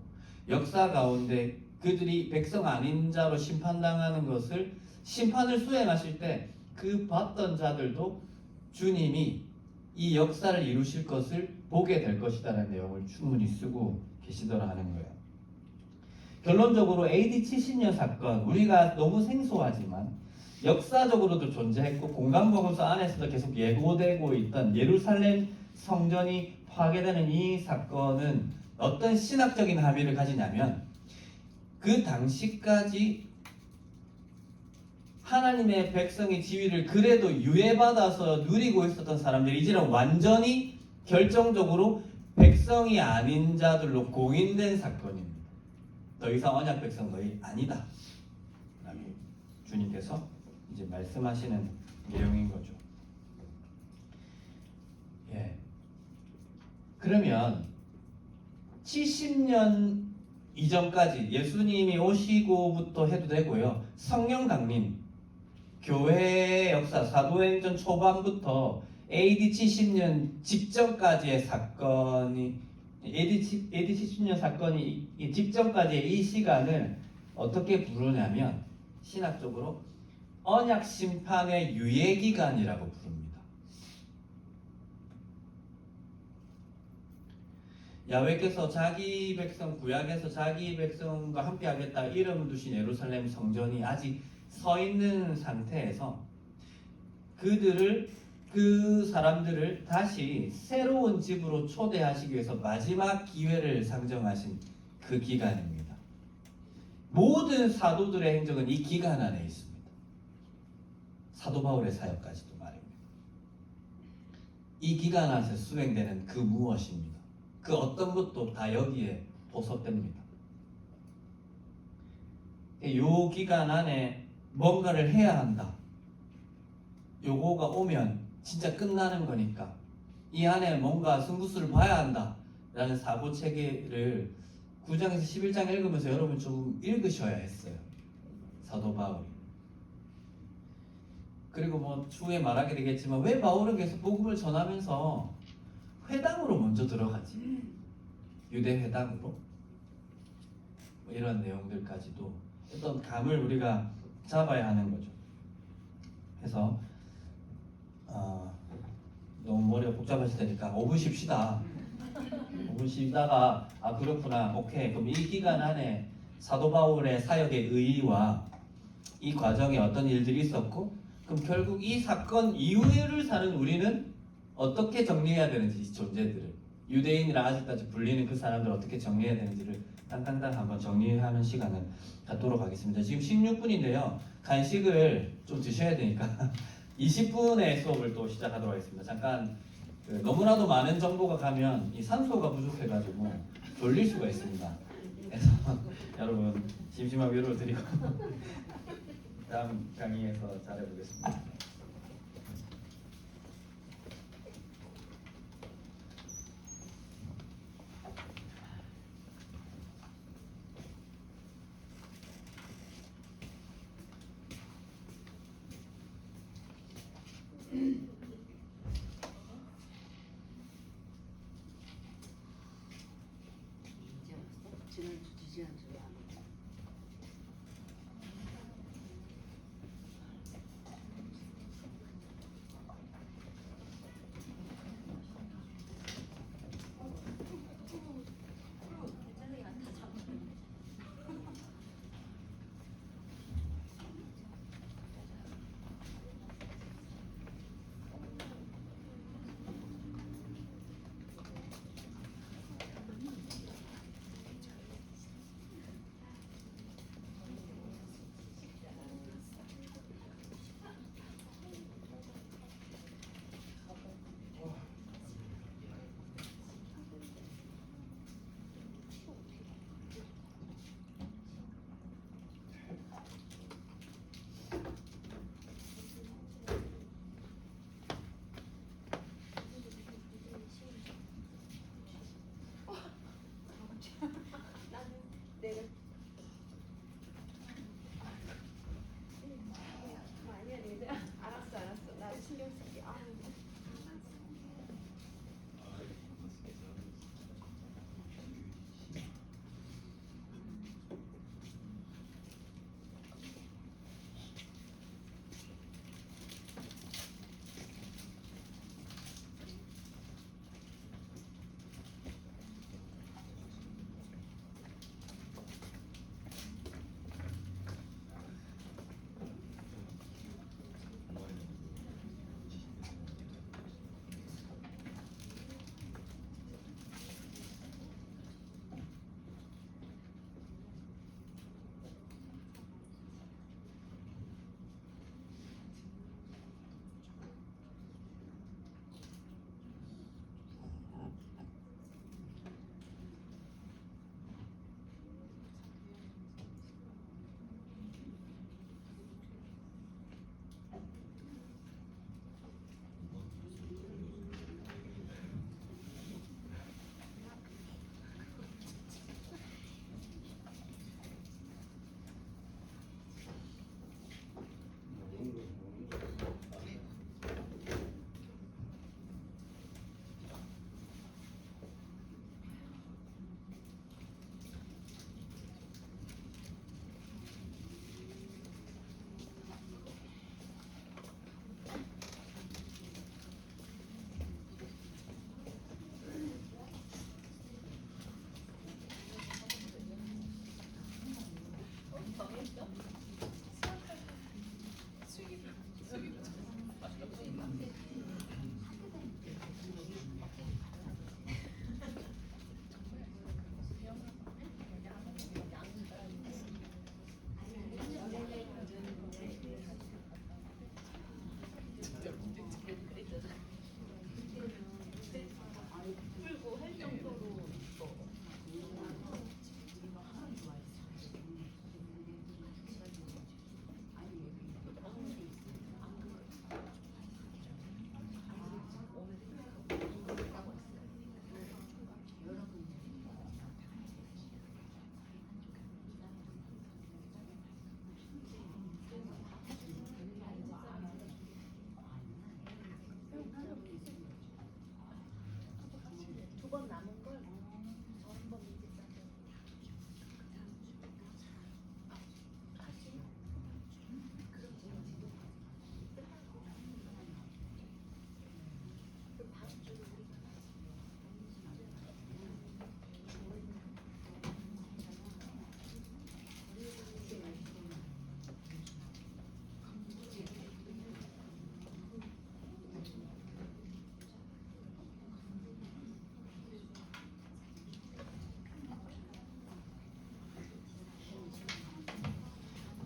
역사 가운데 그들이 백성 아닌 자로 심판당하는 것을 심판을 수행하실 때 그 봤던 자들도 주님이 이 역사를 이루실 것을 보게 될 것이라는 내용을 충분히 쓰고 계시더라 하는 거예요. 결론적으로 AD 70년 사건 우리가 너무 생소하지만 역사적으로도 존재했고 공간보고서 안에서도 계속 예고되고 있던 예루살렘 성전이 파괴되는 이 사건은 어떤 신학적인 함의를 가지냐면 그 당시까지 하나님의 백성의 지위를 그래도 유예받아서 누리고 있었던 사람들이 이제는 완전히 결정적으로 백성이 아닌 자들로 공인된 사건입니다. 더 이상 언약 백성 너희 아니다 라고 주님께서 이제 말씀하시는 내용인 거죠. 그러면 70년 이전까지 예수님이 오시고부터 해도 되고요. 성령 강림, 교회의 역사, 사도행전 초반부터 AD 70년 직전까지의 사건이 AD 70년 사건이 직전까지의 이 시간을 어떻게 부르냐면 신학적으로 언약 심판의 유예 기간이라고 부릅니다. 야훼께서 자기 백성 구약에서 자기 백성과 함께 하겠다 이름 두신 예루살렘 성전이 아직 서 있는 상태에서 그 사람들을 다시 새로운 집으로 초대하시기 위해서 마지막 기회를 상정하신 그 기간입니다. 모든 사도들의 행적은 이 기간 안에 있습니다. 사도 바울의 사역까지도 말입니다. 이 기간 안에서 수행되는 그 무엇입니다. 그 어떤 것도 다 여기에 포섭됩니다. 이 기간 안에 뭔가를 해야 한다. 요거가 오면 진짜 끝나는 거니까 이 안에 뭔가 승부수를 봐야 한다. 라는 사고 체계를 9장에서 11장 읽으면서 여러분 좀 읽으셔야 했어요. 사도 바울이. 그리고 뭐 추후에 말하게 되겠지만 왜 바울은 계속 복음을 전하면서 회당으로 먼저 들어가지? 유대 회당으로? 뭐 이런 내용들까지도 어떤 감을 우리가 잡아야 하는 거죠. 그래서 너무 머리가 복잡하실 테니까 5분 쉽시다. 5분 쉬다가 그렇구나. 오케이. 그럼 이 기간 안에 사도 바울의 사역의 의의와 이 과정에 어떤 일들이 있었고 그럼 결국 이 사건 이후를 사는 우리는 어떻게 정리해야 되는지 이 존재들을 유대인이라 아직까지 불리는 그 사람들을 어떻게 정리해야 되는지를 땅땅땅 한번 정리하는 시간을 갖도록 하겠습니다. 지금 16분인데요. 간식을 좀 드셔야 되니까 20분의 수업을 또 시작하도록 하겠습니다. 잠깐 너무나도 많은 정보가 가면 이 산소가 부족해가지고 졸릴 수가 있습니다. 그래서 여러분 심심한 위로를 드리고 다음 강의에서 잘해보겠습니다. 지난 주지 않죠.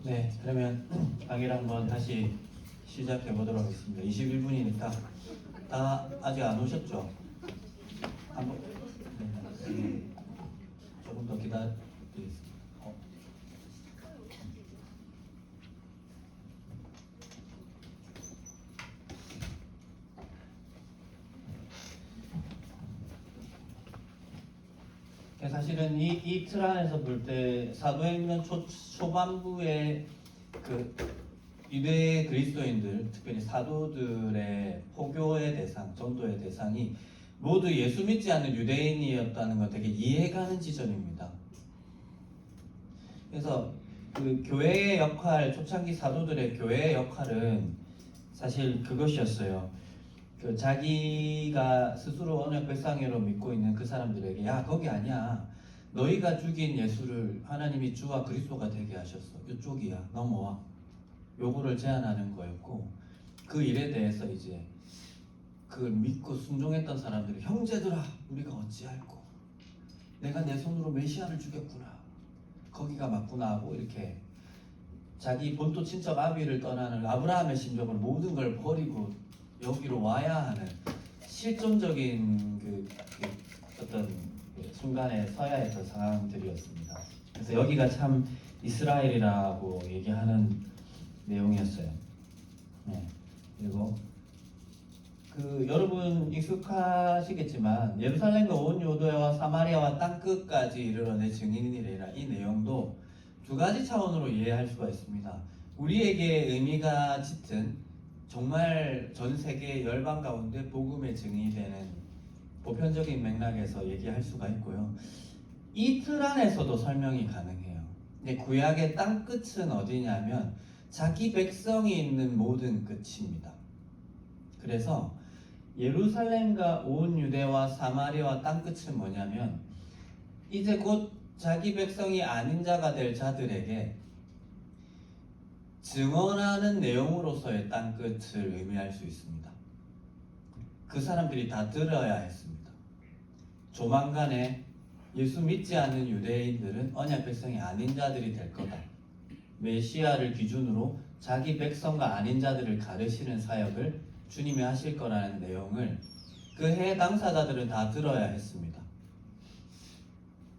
네, 그러면 강의를 한번 다시 시작해 보도록 하겠습니다. 21분이니까 다 아직 안 오셨죠? 한번 네, 조금 더 기다리겠습니다. 사실은 이 틀 안에서 볼 때 사도행전 초반부에 그 유대 그리스도인들, 특별히 사도들의 포교의 대상, 전도의 대상이 모두 예수 믿지 않는 유대인이었다는 건 되게 이해가는 지점입니다. 그래서 그 교회의 역할, 초창기 사도들의 교회의 역할은 사실 그것이었어요. 그 자기가 스스로 언약 백성이로 믿고 있는 그 사람들에게 야 거기 아니야, 너희가 죽인 예수를 하나님이 주와 그리스도가 되게 하셨어, 이쪽이야, 넘어와, 요거를 제안하는 거였고, 그 일에 대해서 이제 그걸 믿고 순종했던 사람들이 형제들아 우리가 어찌할꼬, 내가 내 손으로 메시아를 죽였구나, 거기가 맞구나 하고 이렇게 자기 본토 친척 아비를 떠나는 아브라함의 심정을 모든 걸 버리고 여기로 와야 하는 실존적인 그 어떤 그 순간에 서야 했던 상황들이었습니다. 그래서 여기가 참 이스라엘이라고 얘기하는 내용이었어요. 네. 그리고 그 여러분 익숙하시겠지만 예루살렘과 온 유대와 사마리아와 땅 끝까지 이르러 내 증인이래라, 이 내용도 두 가지 차원으로 이해할 수가 있습니다. 우리에게 의미가 짙은 정말 전 세계 열방 가운데 복음의 증인이 되는 보편적인 맥락에서 얘기할 수가 있고요. 이 틀 안에서도 설명이 가능해요. 근데 구약의 땅 끝은 어디냐면 자기 백성이 있는 모든 끝입니다. 그래서 예루살렘과 온 유대와 사마리아와 땅 끝은 뭐냐면 이제 곧 자기 백성이 아닌 자가 될 자들에게 증언하는 내용으로서의 땅 끝을 의미할 수 있습니다. 그 사람들이 다 들어야 했습니다. 조만간에 예수 믿지 않는 유대인들은 언약 백성이 아닌 자들이 될 거다, 메시아를 기준으로 자기 백성과 아닌 자들을 가르치는 사역을 주님이 하실 거라는 내용을 그 해 당사자들은 다 들어야 했습니다.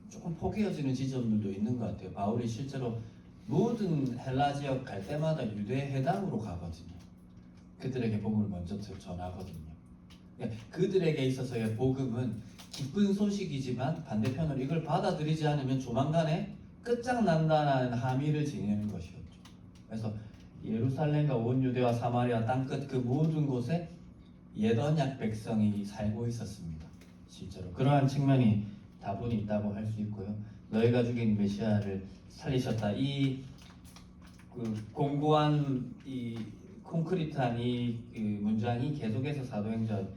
조금 포기해지는 지점들도 있는 것 같아요. 바울이 실제로 모든 헬라 지역 갈 때마다 유대 회당으로 가거든요. 그들에게 복음을 먼저 전하거든요. 그들에게 있어서의 복음은 기쁜 소식이지만 반대편으로 이걸 받아들이지 않으면 조만간에 끝장난다는 함의를 지니는 것이었죠. 그래서 예루살렘과 온 유대와 사마리아 땅끝 그 모든 곳에 옛 언약 백성이 살고 있었습니다. 실제로 그러한 측면이 다분히 있다고 할 수 있고요. 너희가 죽인 메시아를 살리셨다, 이 그 공고한 이 콘크리트한 이 문장이 계속해서 사도행전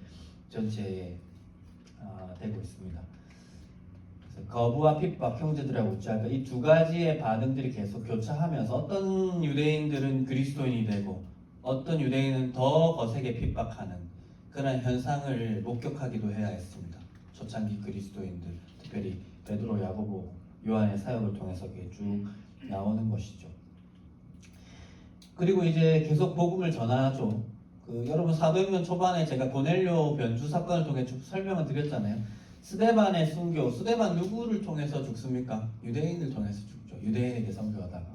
전체에 되고 있습니다. 그래서 거부와 핍박, 형제들하고 어찌할까, 이 두 가지의 반응들이 계속 교차하면서 어떤 유대인들은 그리스도인이 되고 어떤 유대인은 더 거세게 핍박하는 그런 현상을 목격하기도 해야 했습니다. 초창기 그리스도인들, 특별히 베드로, 야고보, 요한의 사역을 통해서 쭉 나오는 것이죠. 그리고 이제 계속 복음을 전하죠. 여러분 사도행전 초반에 제가 고넬료 변주 사건을 통해 쭉 설명을 드렸잖아요. 스데반의 순교, 스데반 누구를 통해서 죽습니까? 유대인을 통해서 죽죠. 유대인에게 선교하다가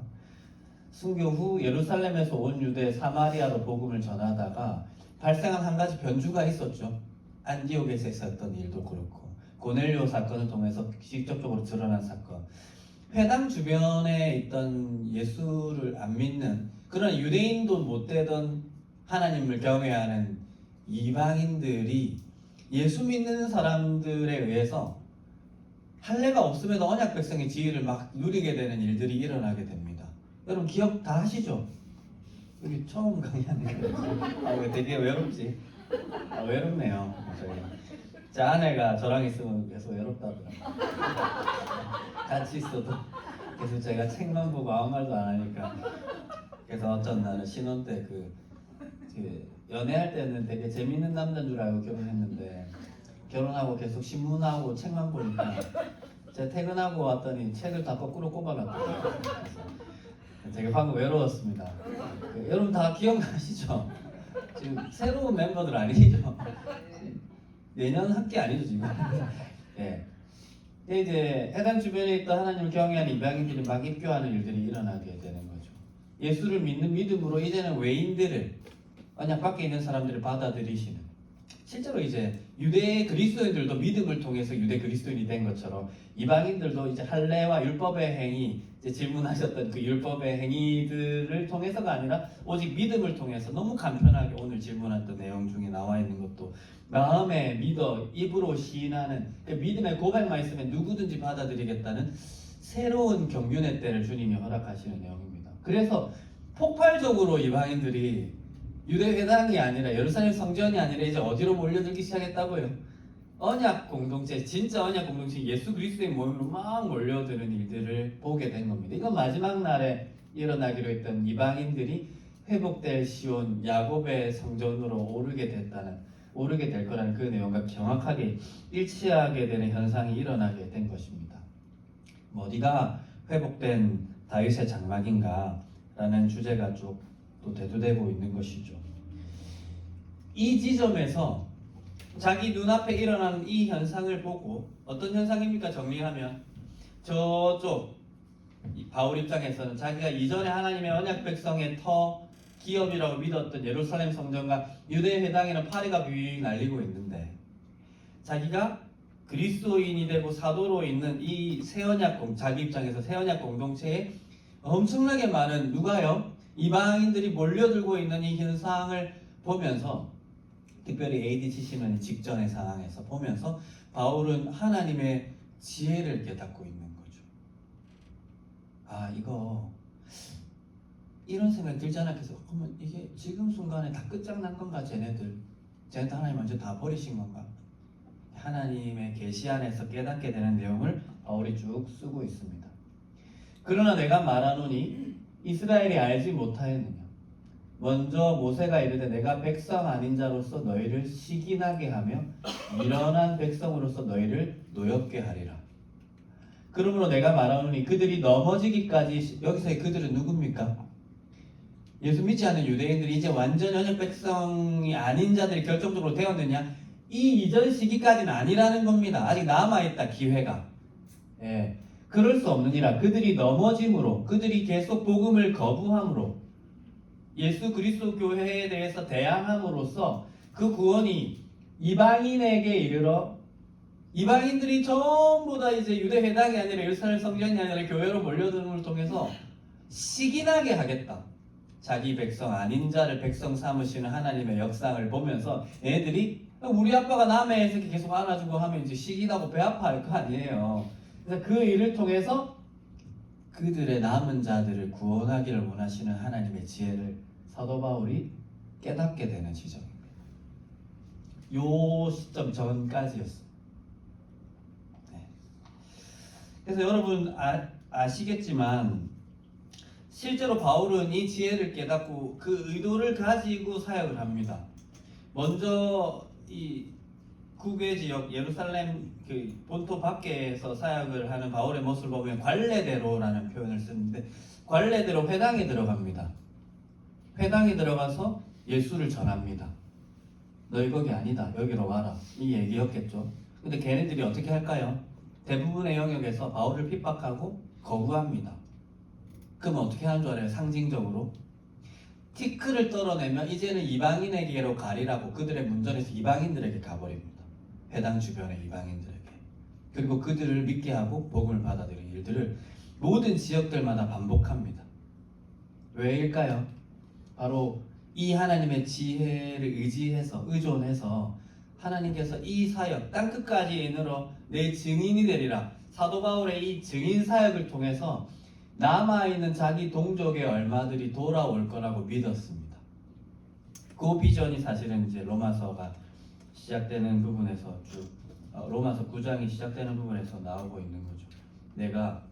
순교 후 예루살렘에서 온 유대 사마리아로 복음을 전하다가 발생한 한 가지 변주가 있었죠. 안디옥에서 있었던 일도 그렇고 고넬료 사건을 통해서 직접적으로 드러난 사건, 회당 주변에 있던 예수를 안 믿는 그런 유대인도 못 되던 하나님을 경외하는 이방인들이 예수 믿는 사람들에 의해서 할례가 없음에도 언약 백성의 지위를 막 누리게 되는 일들이 일어나게 됩니다. 여러분 기억 다 하시죠? 여기 처음 강의하는 거 되게 외롭지? 외롭네요. 제 아내가 저랑 있으면 계속 외롭다더라고요. 같이 있어도 계속 제가 책만 보고 아무 말도 안 하니까. 그래서 어쩐 날은 신혼 때 그 연애할 때는 되게 재밌는 남자인 줄 알고 결혼했는데 결혼하고 계속 신문하고 책만 보니까 제가 퇴근하고 왔더니 책을 다 거꾸로 꼽아놨더라고요. 제가 방금 외로웠습니다. 여러분 다 기억나시죠? 지금 새로운 멤버들 아니죠? 내년 학기 아니죠 지금? 예. 근데 이제 해당 주변에 있던 하나님을 경외하는 이방인들이 막 입교하는 일들이 일어나게 되는 거죠. 예수를 믿는 믿음으로 이제는 외인들을 언약 밖에 있는 사람들을 받아들이시는, 실제로 이제 유대 그리스도인들도 믿음을 통해서 유대 그리스도인이 된 것처럼 이방인들도 이제 할례와 율법의 행위, 이제 질문하셨던 그 율법의 행위들을 통해서가 아니라 오직 믿음을 통해서, 너무 간편하게 오늘 질문했던 내용 중에 나와 있는 것도 마음에 믿어 입으로 시인하는 그 믿음의 고백만 있으면 누구든지 받아들이겠다는 새로운 경륜의 때를 주님이 허락하시는 내용입니다. 그래서 폭발적으로 이방인들이 유대 회당이 아니라 예루살렘 성전이 아니라 이제 어디로 몰려들기 시작했다고요? 언약 공동체, 진짜 언약 공동체, 예수 그리스도의 모임으로 막 몰려드는 일들을 보게 된 겁니다. 이건 마지막 날에 일어나기로 했던 이방인들이 회복될 시온 야곱의 성전으로 오르게 될 거라는 그 내용과 정확하게 일치하게 되는 현상이 일어나게 된 것입니다. 어디가 회복된 다윗의 장막인가? 라는 주제가 쭉 또 대두되고 있는 것이죠. 이 지점에서 자기 눈앞에 일어나는 이 현상을 보고, 어떤 현상입니까? 정리하면 저쪽 바울 입장에서는 자기가 이전에 하나님의 언약 백성의 기업이라고 믿었던 예루살렘 성전과 유대 회당에는 파리가 뷔 날리고 있는데, 자기가 그리스도인이 되고 사도로 있는 이 자기 입장에서 새 언약 공동체에 엄청나게 많은 누가요? 이방인들이 몰려들고 있는 이 현상을 보면서, 특별히 AD 70년 직전의 상황에서 보면서 바울은 하나님의 지혜를 깨닫고 있는 거죠. 아, 이거 이런 생각이 들지 않았겠어요? 그러면 이게 지금 순간에 다 끝장난 건가? 쟤네들 하나님 완전 다 버리신 건가? 하나님의 계시 안에서 깨닫게 되는 내용을 바울이 쭉 쓰고 있습니다. 그러나 내가 말하노니 이스라엘이 알지 못하였느냐? 먼저 모세가 이르되 내가 백성 아닌 자로서 너희를 시기나게 하며 미련한 백성으로서 너희를 노엽게 하리라. 그러므로 내가 말하노니 그들이 넘어지기까지, 여기서의 그들은 누굽니까? 예수 믿지 않는 유대인들이 이제 완전 언약 백성이 아닌 자들이 결정적으로 되었느냐? 이 이전 시기까지는 아니라는 겁니다. 아직 남아있다, 기회가. 예. 그럴 수 없느니라. 그들이 넘어짐으로, 그들이 계속 복음을 거부함으로, 예수 그리스도 교회에 대해서 대항함으로써 그 구원이 이방인에게 이르러, 이방인들이 전부 다 이제 유대 회당이 아니라 예루살렘 성전이 아니라 교회로 몰려드는 걸 통해서 시기나게 하겠다. 자기 백성 아닌 자를 백성 삼으시는 하나님의 역상을 보면서 애들이, 우리 아빠가 남해에서 이렇게 계속 안아주고 하면 이제 시기나고 배 아파할 거 아니에요. 그래서 그 일을 통해서 그들의 남은 자들을 구원하기를 원하시는 하나님의 지혜를 사도 바울이 깨닫게 되는 지점입니다. 요 시점 전까지였어요. 네. 그래서 여러분 아시겠지만 실제로 바울은 이 지혜를 깨닫고 그 의도를 가지고 사역을 합니다. 먼저 이 국외 지역 예루살렘 그 본토 밖에서 사역을 하는 바울의 모습을 보면 관례대로라는 표현을 쓰는데, 관례대로 회당에 들어갑니다. 회당에 들어가서 예수를 전합니다. 너희 거기 아니다, 여기로 와라, 이 얘기였겠죠. 근데 걔네들이 어떻게 할까요? 대부분의 영역에서 바울을 핍박하고 거부합니다. 그럼 어떻게 하는 줄 알아요? 상징적으로 티끌을 떨어내면 이제는 이방인에게로 가리라고 그들의 문전에서 이방인들에게 가버립니다. 회당 주변의 이방인들에게. 그리고 그들을 믿게 하고 복음을 받아들이는 일들을 모든 지역들마다 반복합니다. 왜일까요? 바로 이 하나님의 지혜를 의존해서 하나님께서 이 사역 땅끝까지 이르러 내 증인이 되리라. 사도 바울의 이 증인 사역을 통해서 남아있는 자기 동족의 얼마들이 돌아올 거라고 믿었습니다. 그 비전이 사실은 이제 로마서가 시작되는 부분에서 로마서 9장이 시작되는 부분에서 나오고 있는 거죠. 내가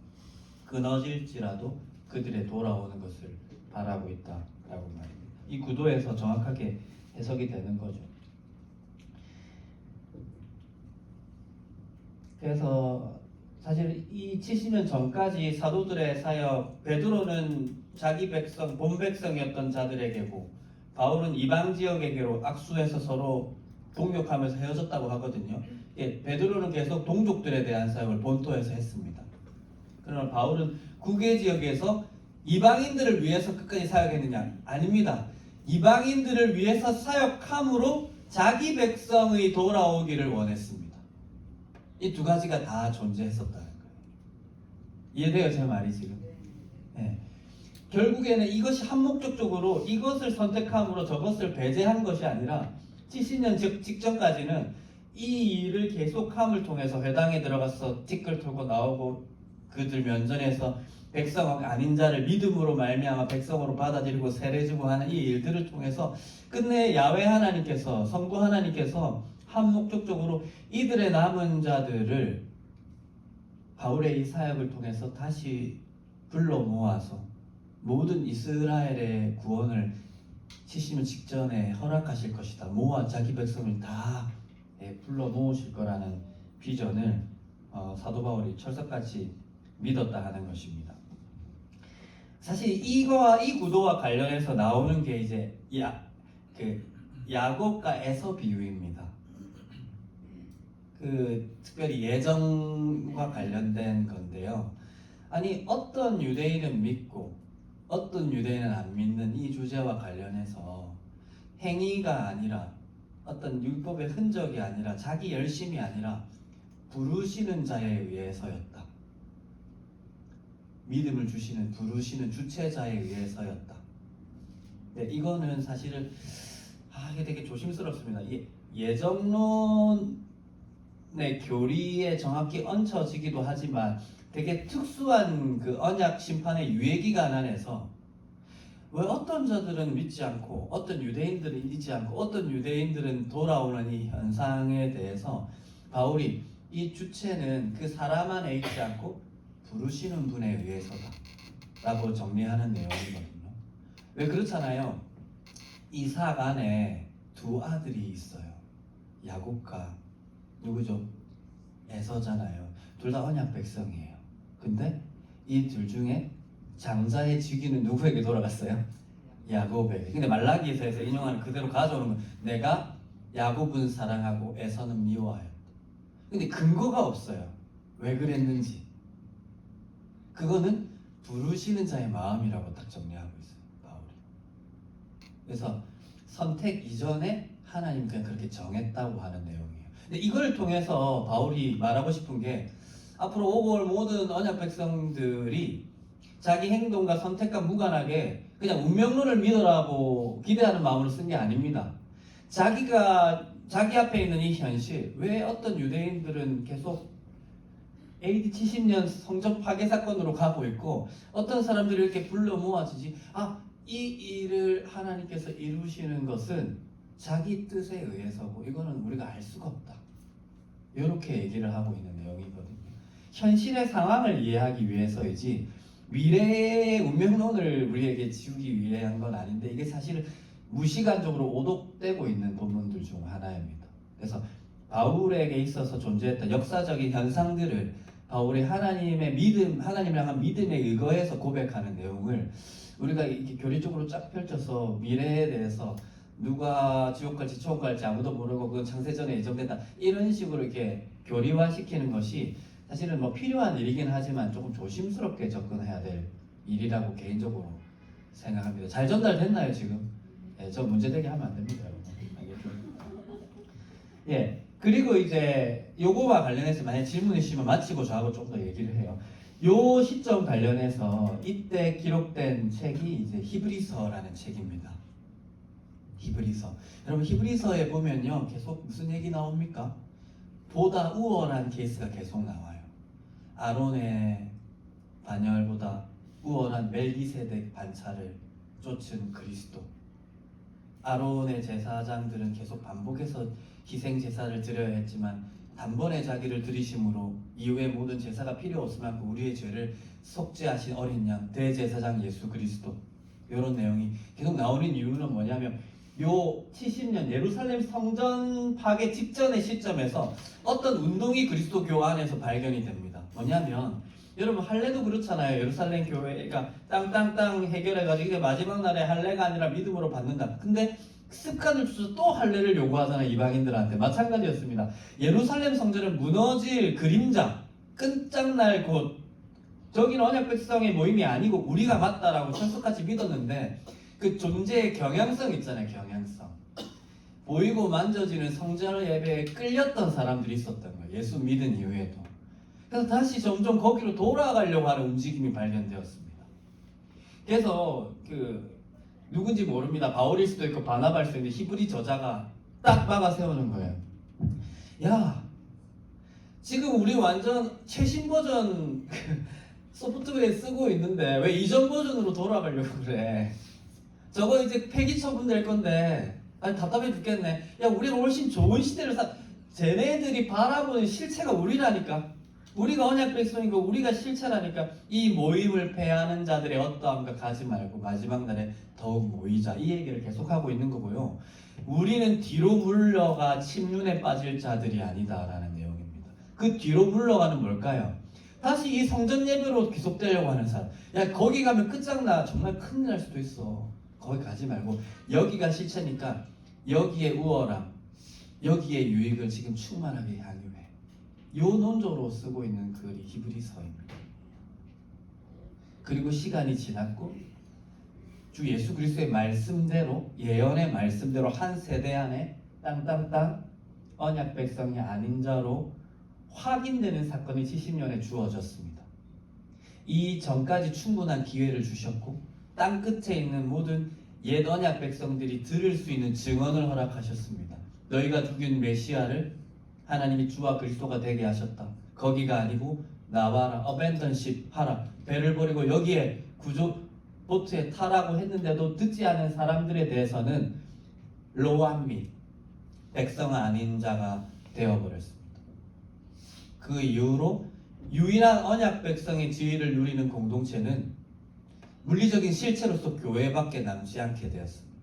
끊어질지라도 그들의 돌아오는 것을 바라고 있다라고 말입니다. 이 구도에서 정확하게 해석이 되는 거죠. 그래서 사실 이 70년 전까지 사도들의 사역, 베드로는 자기 백성, 본 백성이었던 자들에게고 바울은 이방 지역에게로 악수해서 서로 동역하면서 헤어졌다고 하거든요. 예, 베드로는 계속 동족들에 대한 사역을 본토에서 했습니다. 그러나 바울은 국외 지역에서 이방인들을 위해서 끝까지 사역했느냐? 아닙니다. 이방인들을 위해서 사역함으로 자기 백성의 돌아오기를 원했습니다. 이 두 가지가 다 존재했었다는 거예요. 이해돼요, 제 말이 지금? 네. 결국에는 이것이 한목적적으로 이것을 선택함으로 저것을 배제한 것이 아니라 70년 직전까지는 이 일을 계속함을 통해서 회당에 들어가서 티끌 털고 나오고 그들 면전에서 백성 아닌 자를 믿음으로 말미암아 백성으로 받아들이고 세례주고 하는 이 일들을 통해서 끝내 야훼 하나님께서, 성부 하나님께서 한 목적적으로 이들의 남은 자들을 바울의 이 사역을 통해서 다시 불러 모아서 모든 이스라엘의 구원을 70년 직전에 허락하실 것이다. 모아 자기 백성을 다 불러 모으실 거라는 비전을 사도 바울이 철석같이 믿었다 하는 것입니다. 사실 이거와 이 구도와 관련해서 나오는 게 이제 야곱과 에서 비유입니다. 특별히 예정과 관련된 건데요. 아니 어떤 유대인은 믿고 어떤 유대인은 안 믿는 이 주제와 관련해서 행위가 아니라 어떤 율법의 흔적이 아니라 자기 열심이 아니라 부르시는 자에 의해서였다. 믿음을 주시는 부르시는 주체자에 의해서였다. 네, 이거는 사실은 이게 되게 조심스럽습니다. 예정론의 교리에 정확히 얹혀지기도 하지만 되게 특수한 그 언약 심판의 유예 기간 안에서 왜 어떤 자들은 믿지 않고 어떤 유대인들은 믿지 않고 어떤 유대인들은 돌아오는 이 현상에 대해서 바울이 이 주체는 그 사람 안에 있지 않고 부르시는 분에 의해서다 라고 정리하는 내용이거든요. 왜 그렇잖아요. 이삭 안에 두 아들이 있어요. 야곱과 누구죠? 에서잖아요. 둘 다 언약 백성이에요. 근데 이 둘 중에 장자의 직위는 누구에게 돌아갔어요? 야곱에게. 근데 말라기에서 인용하는 그대로 가져오는 건 내가 야곱은 사랑하고 에서는 미워하였다. 근데 근거가 없어요. 왜 그랬는지. 그거는 부르시는 자의 마음이라고 딱 정리하고 있어요. 바울이. 그래서 선택 이전에 하나님 그냥 그렇게 정했다고 하는 내용이에요. 근데 이걸 통해서 바울이 말하고 싶은 게 앞으로 오고 올 모든 언약 백성들이 자기 행동과 선택과 무관하게 그냥 운명론을 믿으라고 기대하는 마음으로 쓴 게 아닙니다. 자기 앞에 있는 이 현실, 왜 어떤 유대인들은 계속 AD 70년 성전 파괴 사건으로 가고 있고 어떤 사람들이 이렇게 불러 모아지지? 이 일을 하나님께서 이루시는 것은 자기 뜻에 의해서고 이거는 우리가 알 수가 없다. 이렇게 얘기를 하고 있는 내용이거든요. 현실의 상황을 이해하기 위해서이지 미래의 운명론을 우리에게 지우기 위해 한 건 아닌데 이게 사실 무시간적으로 오독되고 있는 본문들 중 하나입니다. 그래서 바울에게 있어서 존재했던 역사적인 현상들을 바울이 하나님의 믿음, 하나님을 향한 믿음에 의거해서 고백하는 내용을 우리가 이렇게 교리적으로 쫙 펼쳐서 미래에 대해서 누가 지옥 갈지 천국 갈지 아무도 모르고 그건 창세전에 예정된다 이런 식으로 이렇게 교리화시키는 것이 사실은 뭐 필요한 일이긴 하지만 조금 조심스럽게 접근해야 될 일이라고 개인적으로 생각합니다. 잘 전달됐나요 지금? 네, 저 문제되게 하면 안 됩니다, 여러분. 알겠죠? 예. 그리고 이제 요거와 관련해서 만약 질문 있으시면 마치고 저하고 좀 더 얘기를 해요. 요 시점 관련해서 이때 기록된 책이 이제 히브리서라는 책입니다. 히브리서. 여러분 히브리서에 보면요 계속 무슨 얘기 나옵니까? 보다 우월한 케이스가 계속 나와요. 아론의 반열보다 우월한 멜기세덱 반차를 쫓은 그리스도. 아론의 제사장들은 계속 반복해서 희생 제사를 드려야 했지만 단번에 자기를 들이심으로 이후의 모든 제사가 필요 없을 만큼 우리의 죄를 속죄하신 어린 양 대제사장 예수 그리스도. 이런 내용이 계속 나오는 이유는 뭐냐면 요 70년 예루살렘 성전 파괴 직전의 시점에서 어떤 운동이 그리스도교 안에서 발견이 됩니다. 뭐냐면 여러분 할례도 그렇잖아요. 예루살렘 교회가 땅땅땅 해결해가지고 이게 마지막 날에 할례가 아니라 믿음으로 받는다. 근데 습관을 주서 또 할례를 요구하잖아요. 이방인들한테. 마찬가지였습니다. 예루살렘 성전은 무너질 그림자, 끝장날 곳. 저기는 언약 백성의 모임이 아니고 우리가 맞다라고 철석같이 믿었는데 그 존재의 경향성 있잖아요. 경향성. 보이고 만져지는 성전 예배에 끌렸던 사람들이 있었던 거예요. 예수 믿은 이후에도. 그래서 다시 점점 거기로 돌아가려고 하는 움직임이 발견되었습니다. 그래서 누군지 모릅니다. 바울일 수도 있고 바나바일 수도 있는데 히브리 저자가 딱 막아 세우는 거예요. 야, 지금 우리 완전 최신 버전 소프트웨어 쓰고 있는데 왜 이전 버전으로 돌아가려고 그래? 저거 이제 폐기 처분될 건데 아니 답답해 죽겠네. 야, 우리가 훨씬 좋은 시대를 쟤네들이 바라보는 실체가 우리라니까. 우리가 언약 백성이고 우리가 실체라니까. 이 모임을 패하는 자들의 어떠함과 가지 말고 마지막 날에 더욱 모이자. 이 얘기를 계속하고 있는 거고요. 우리는 뒤로 물러가 침륜에 빠질 자들이 아니다라는 내용입니다. 그 뒤로 물러가는 뭘까요? 다시 이 성전 예배로 계속되려고 하는 사람. 야, 거기 가면 끝장나. 정말 큰일 날 수도 있어. 거기 가지 말고 여기가 실체니까 여기에 우월함, 여기에 유익을 지금 충만하게 향유해. 요 논조로 쓰고 있는 글이 히브리서입니다. 그리고 시간이 지났고 주 예수 그리스도의 말씀대로, 예언의 말씀대로 한 세대 안에 땅땅땅 언약 백성이 아닌 자로 확인되는 사건이 70년에 주어졌습니다. 이 전까지 충분한 기회를 주셨고 땅 끝에 있는 모든 옛 언약 백성들이 들을 수 있는 증언을 허락하셨습니다. 너희가 죽인 메시아를 하나님이 주와 그리스도가 되게 하셨다. 거기가 아니고 나와라, 어벤던십 하라. 배를 버리고 여기에 구조 보트에 타라고 했는데도 듣지 않은 사람들에 대해서는 로암미, 백성 아닌 자가 되어버렸습니다. 그 이후로 유일한 언약 백성의 지위를 누리는 공동체는 물리적인 실체로서 교회밖에 남지 않게 되었습니다.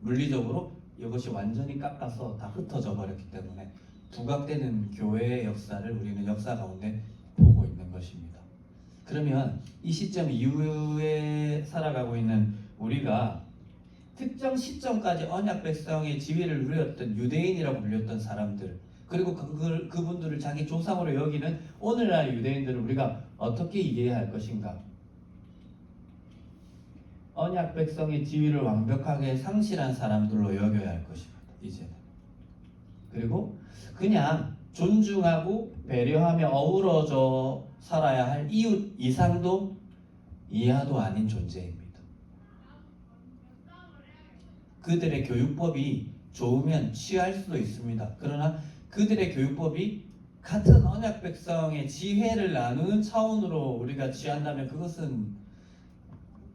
물리적으로 이것이 완전히 깎아서 다 흩어져 버렸기 때문에 부각되는 교회의 역사를 우리는 역사 가운데 보고 있는 것입니다. 그러면 이 시점 이후에 살아가고 있는 우리가 특정 시점까지 언약 백성의 지위를 누렸던 유대인이라고 불렸던 사람들, 그리고 그분들을 자기 조상으로 여기는 오늘날 유대인들을 우리가 어떻게 이해해야 할 것인가? 언약 백성의 지위를 완벽하게 상실한 사람들로 여겨야 할 것입니다. 이제는. 그리고 그냥 존중하고 배려하며 어우러져 살아야 할 이웃 이상도 이하도 아닌 존재입니다. 그들의 교육법이 좋으면 취할 수도 있습니다. 그러나 그들의 교육법이 같은 언약 백성의 지혜를 나누는 차원으로 우리가 취한다면 그것은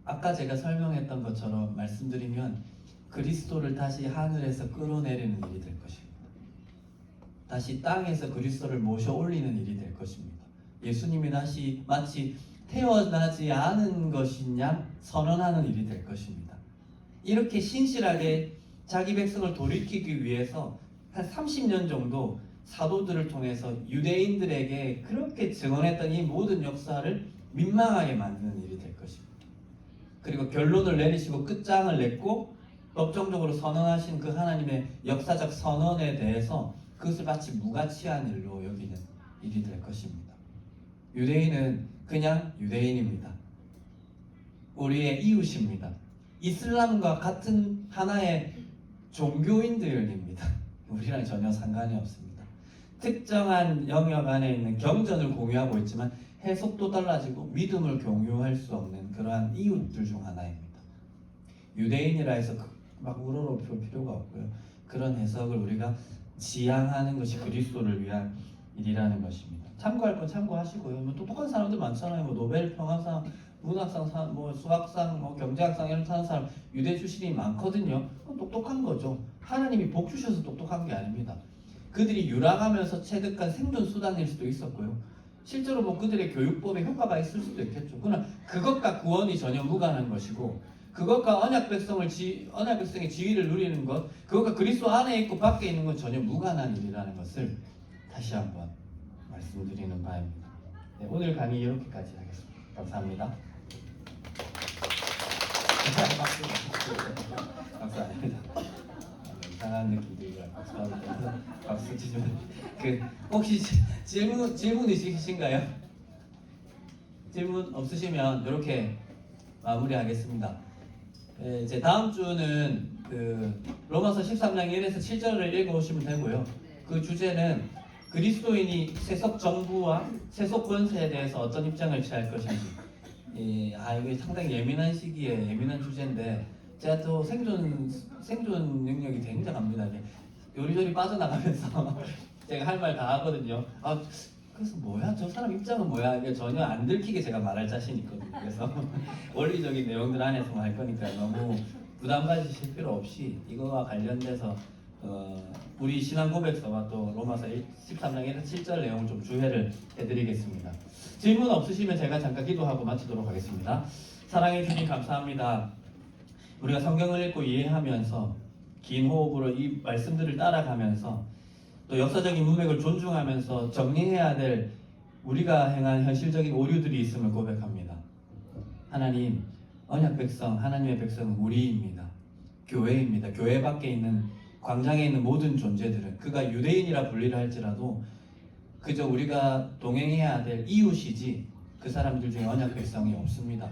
아까 제가 설명했던 것처럼 말씀드리면 그리스도를 다시 하늘에서 끌어내리는 일이 될 것입니다. 다시 땅에서 그리스도를 모셔 올리는 일이 될 것입니다. 예수님이 다시 마치 태어나지 않은 것이냐 선언하는 일이 될 것입니다. 이렇게 신실하게 자기 백성을 돌이키기 위해서 한 30년 정도 사도들을 통해서 유대인들에게 그렇게 증언했던 이 모든 역사를 민망하게 만드는 일이 될 것입니다. 그리고 결론을 내리시고 끝장을 냈고 법정적으로 선언하신 그 하나님의 역사적 선언에 대해서 그것을 마치 무가치한 일로 여기는 일이 될 것입니다. 유대인은 그냥 유대인입니다. 우리의 이웃입니다. 이슬람과 같은 하나의 종교인들입니다. 우리랑 전혀 상관이 없습니다. 특정한 영역 안에 있는 경전을 공유하고 있지만 해석도 달라지고 믿음을 공유할 수 없는 그러한 이웃들 중 하나입니다. 유대인이라 해서 막 우러러볼 필요가 없고요. 그런 해석을 우리가 지향하는 것이 그리스도를 위한 일이라는 것입니다. 참고할 건 참고하시고요. 뭐 똑똑한 사람들 많잖아요. 뭐 노벨 평화상, 문학상, 뭐 수학상, 뭐 경제학상 이런 타는 사람 유대 출신이 많거든요. 똑똑한 거죠. 하나님이 복 주셔서 똑똑한 게 아닙니다. 그들이 유랑하면서 체득한 생존 수단일 수도 있었고요. 실제로 뭐 그들의 교육법에 효과가 있을 수도 있겠죠. 그러나 그것과 구원이 전혀 무관한 것이고, 그것과 언약 백성의 지위를 누리는 것, 그것과 그리스도 안에 있고 밖에 있는 건 전혀 무관한 일이라는 것을 다시 한번 말씀드리는 바입니다. 네, 오늘 강의 이렇게까지 하겠습니다. 감사합니다. 박수 아닙니다. 이상한 느낌들이 박수 치시면 혹시 질문 있으신가요? 질문 없으시면 이렇게 마무리하겠습니다. 이제 다음 주는 로마서 13장 1에서 7절을 읽어오시면 되고요. 그 주제는 그리스도인이 세속 정부와 세속 권세에 대해서 어떤 입장을 취할 것인지. 이게 상당히 예민한 시기에 예민한 주제인데 제가 또 생존 능력이 굉장합니다. 요리조리 빠져나가면서 제가 할 말 다 하거든요. 그래서 뭐야? 저 사람 입장은 뭐야? 이게 전혀 안 들키게 제가 말할 자신이 있거든요. 그래서 원리적인 내용들 안에서만 할 거니까 너무 부담 가지실 필요 없이 이거와 관련돼서 우리 신앙 고백서와 또 로마서 13장 1에서 7절 내용을 좀 주회를 해드리겠습니다. 질문 없으시면 제가 잠깐 기도하고 마치도록 하겠습니다. 사랑해 주님 감사합니다. 우리가 성경을 읽고 이해하면서 긴 호흡으로 이 말씀들을 따라가면서 또 역사적인 문맥을 존중하면서 정리해야 될 우리가 행한 현실적인 오류들이 있음을 고백합니다. 하나님, 언약 백성, 하나님의 백성은 우리입니다. 교회입니다. 교회 밖에 있는 광장에 있는 모든 존재들은 그가 유대인이라 분리를 할지라도 그저 우리가 동행해야 될 이웃이지 그 사람들 중에 언약 백성이 없습니다.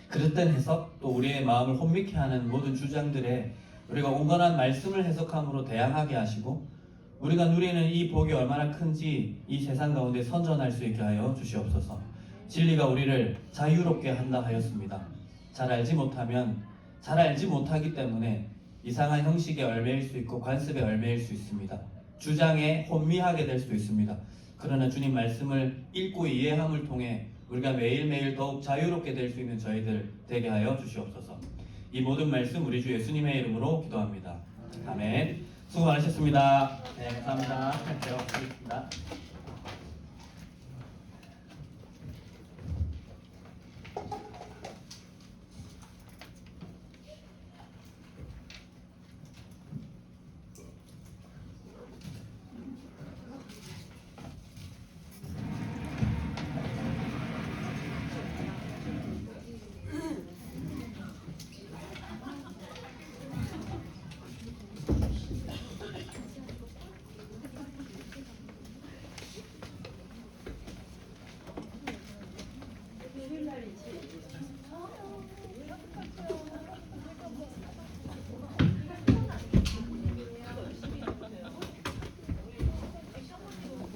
그릇된 해석 또 우리의 마음을 혼미케 하는 모든 주장들에 우리가 온건한 말씀을 해석함으로 대항하게 하시고 우리가 누리는 이 복이 얼마나 큰지 이 세상 가운데 선전할 수 있게 하여 주시옵소서. 진리가 우리를 자유롭게 한다 하였습니다. 잘 알지 못하기 때문에 이상한 형식에 얽매일 수 있고 관습에 얽매일 수 있습니다. 주장에 혼미하게 될 수도 있습니다. 그러나 주님 말씀을 읽고 이해함을 통해 우리가 매일매일 더욱 자유롭게 될 수 있는 저희들 되게 하여 주시옵소서. 이 모든 말씀 우리 주 예수님의 이름으로 기도합니다. 아멘. 수고 많으셨습니다. 네, 감사합니다. 제가 마치겠습니다.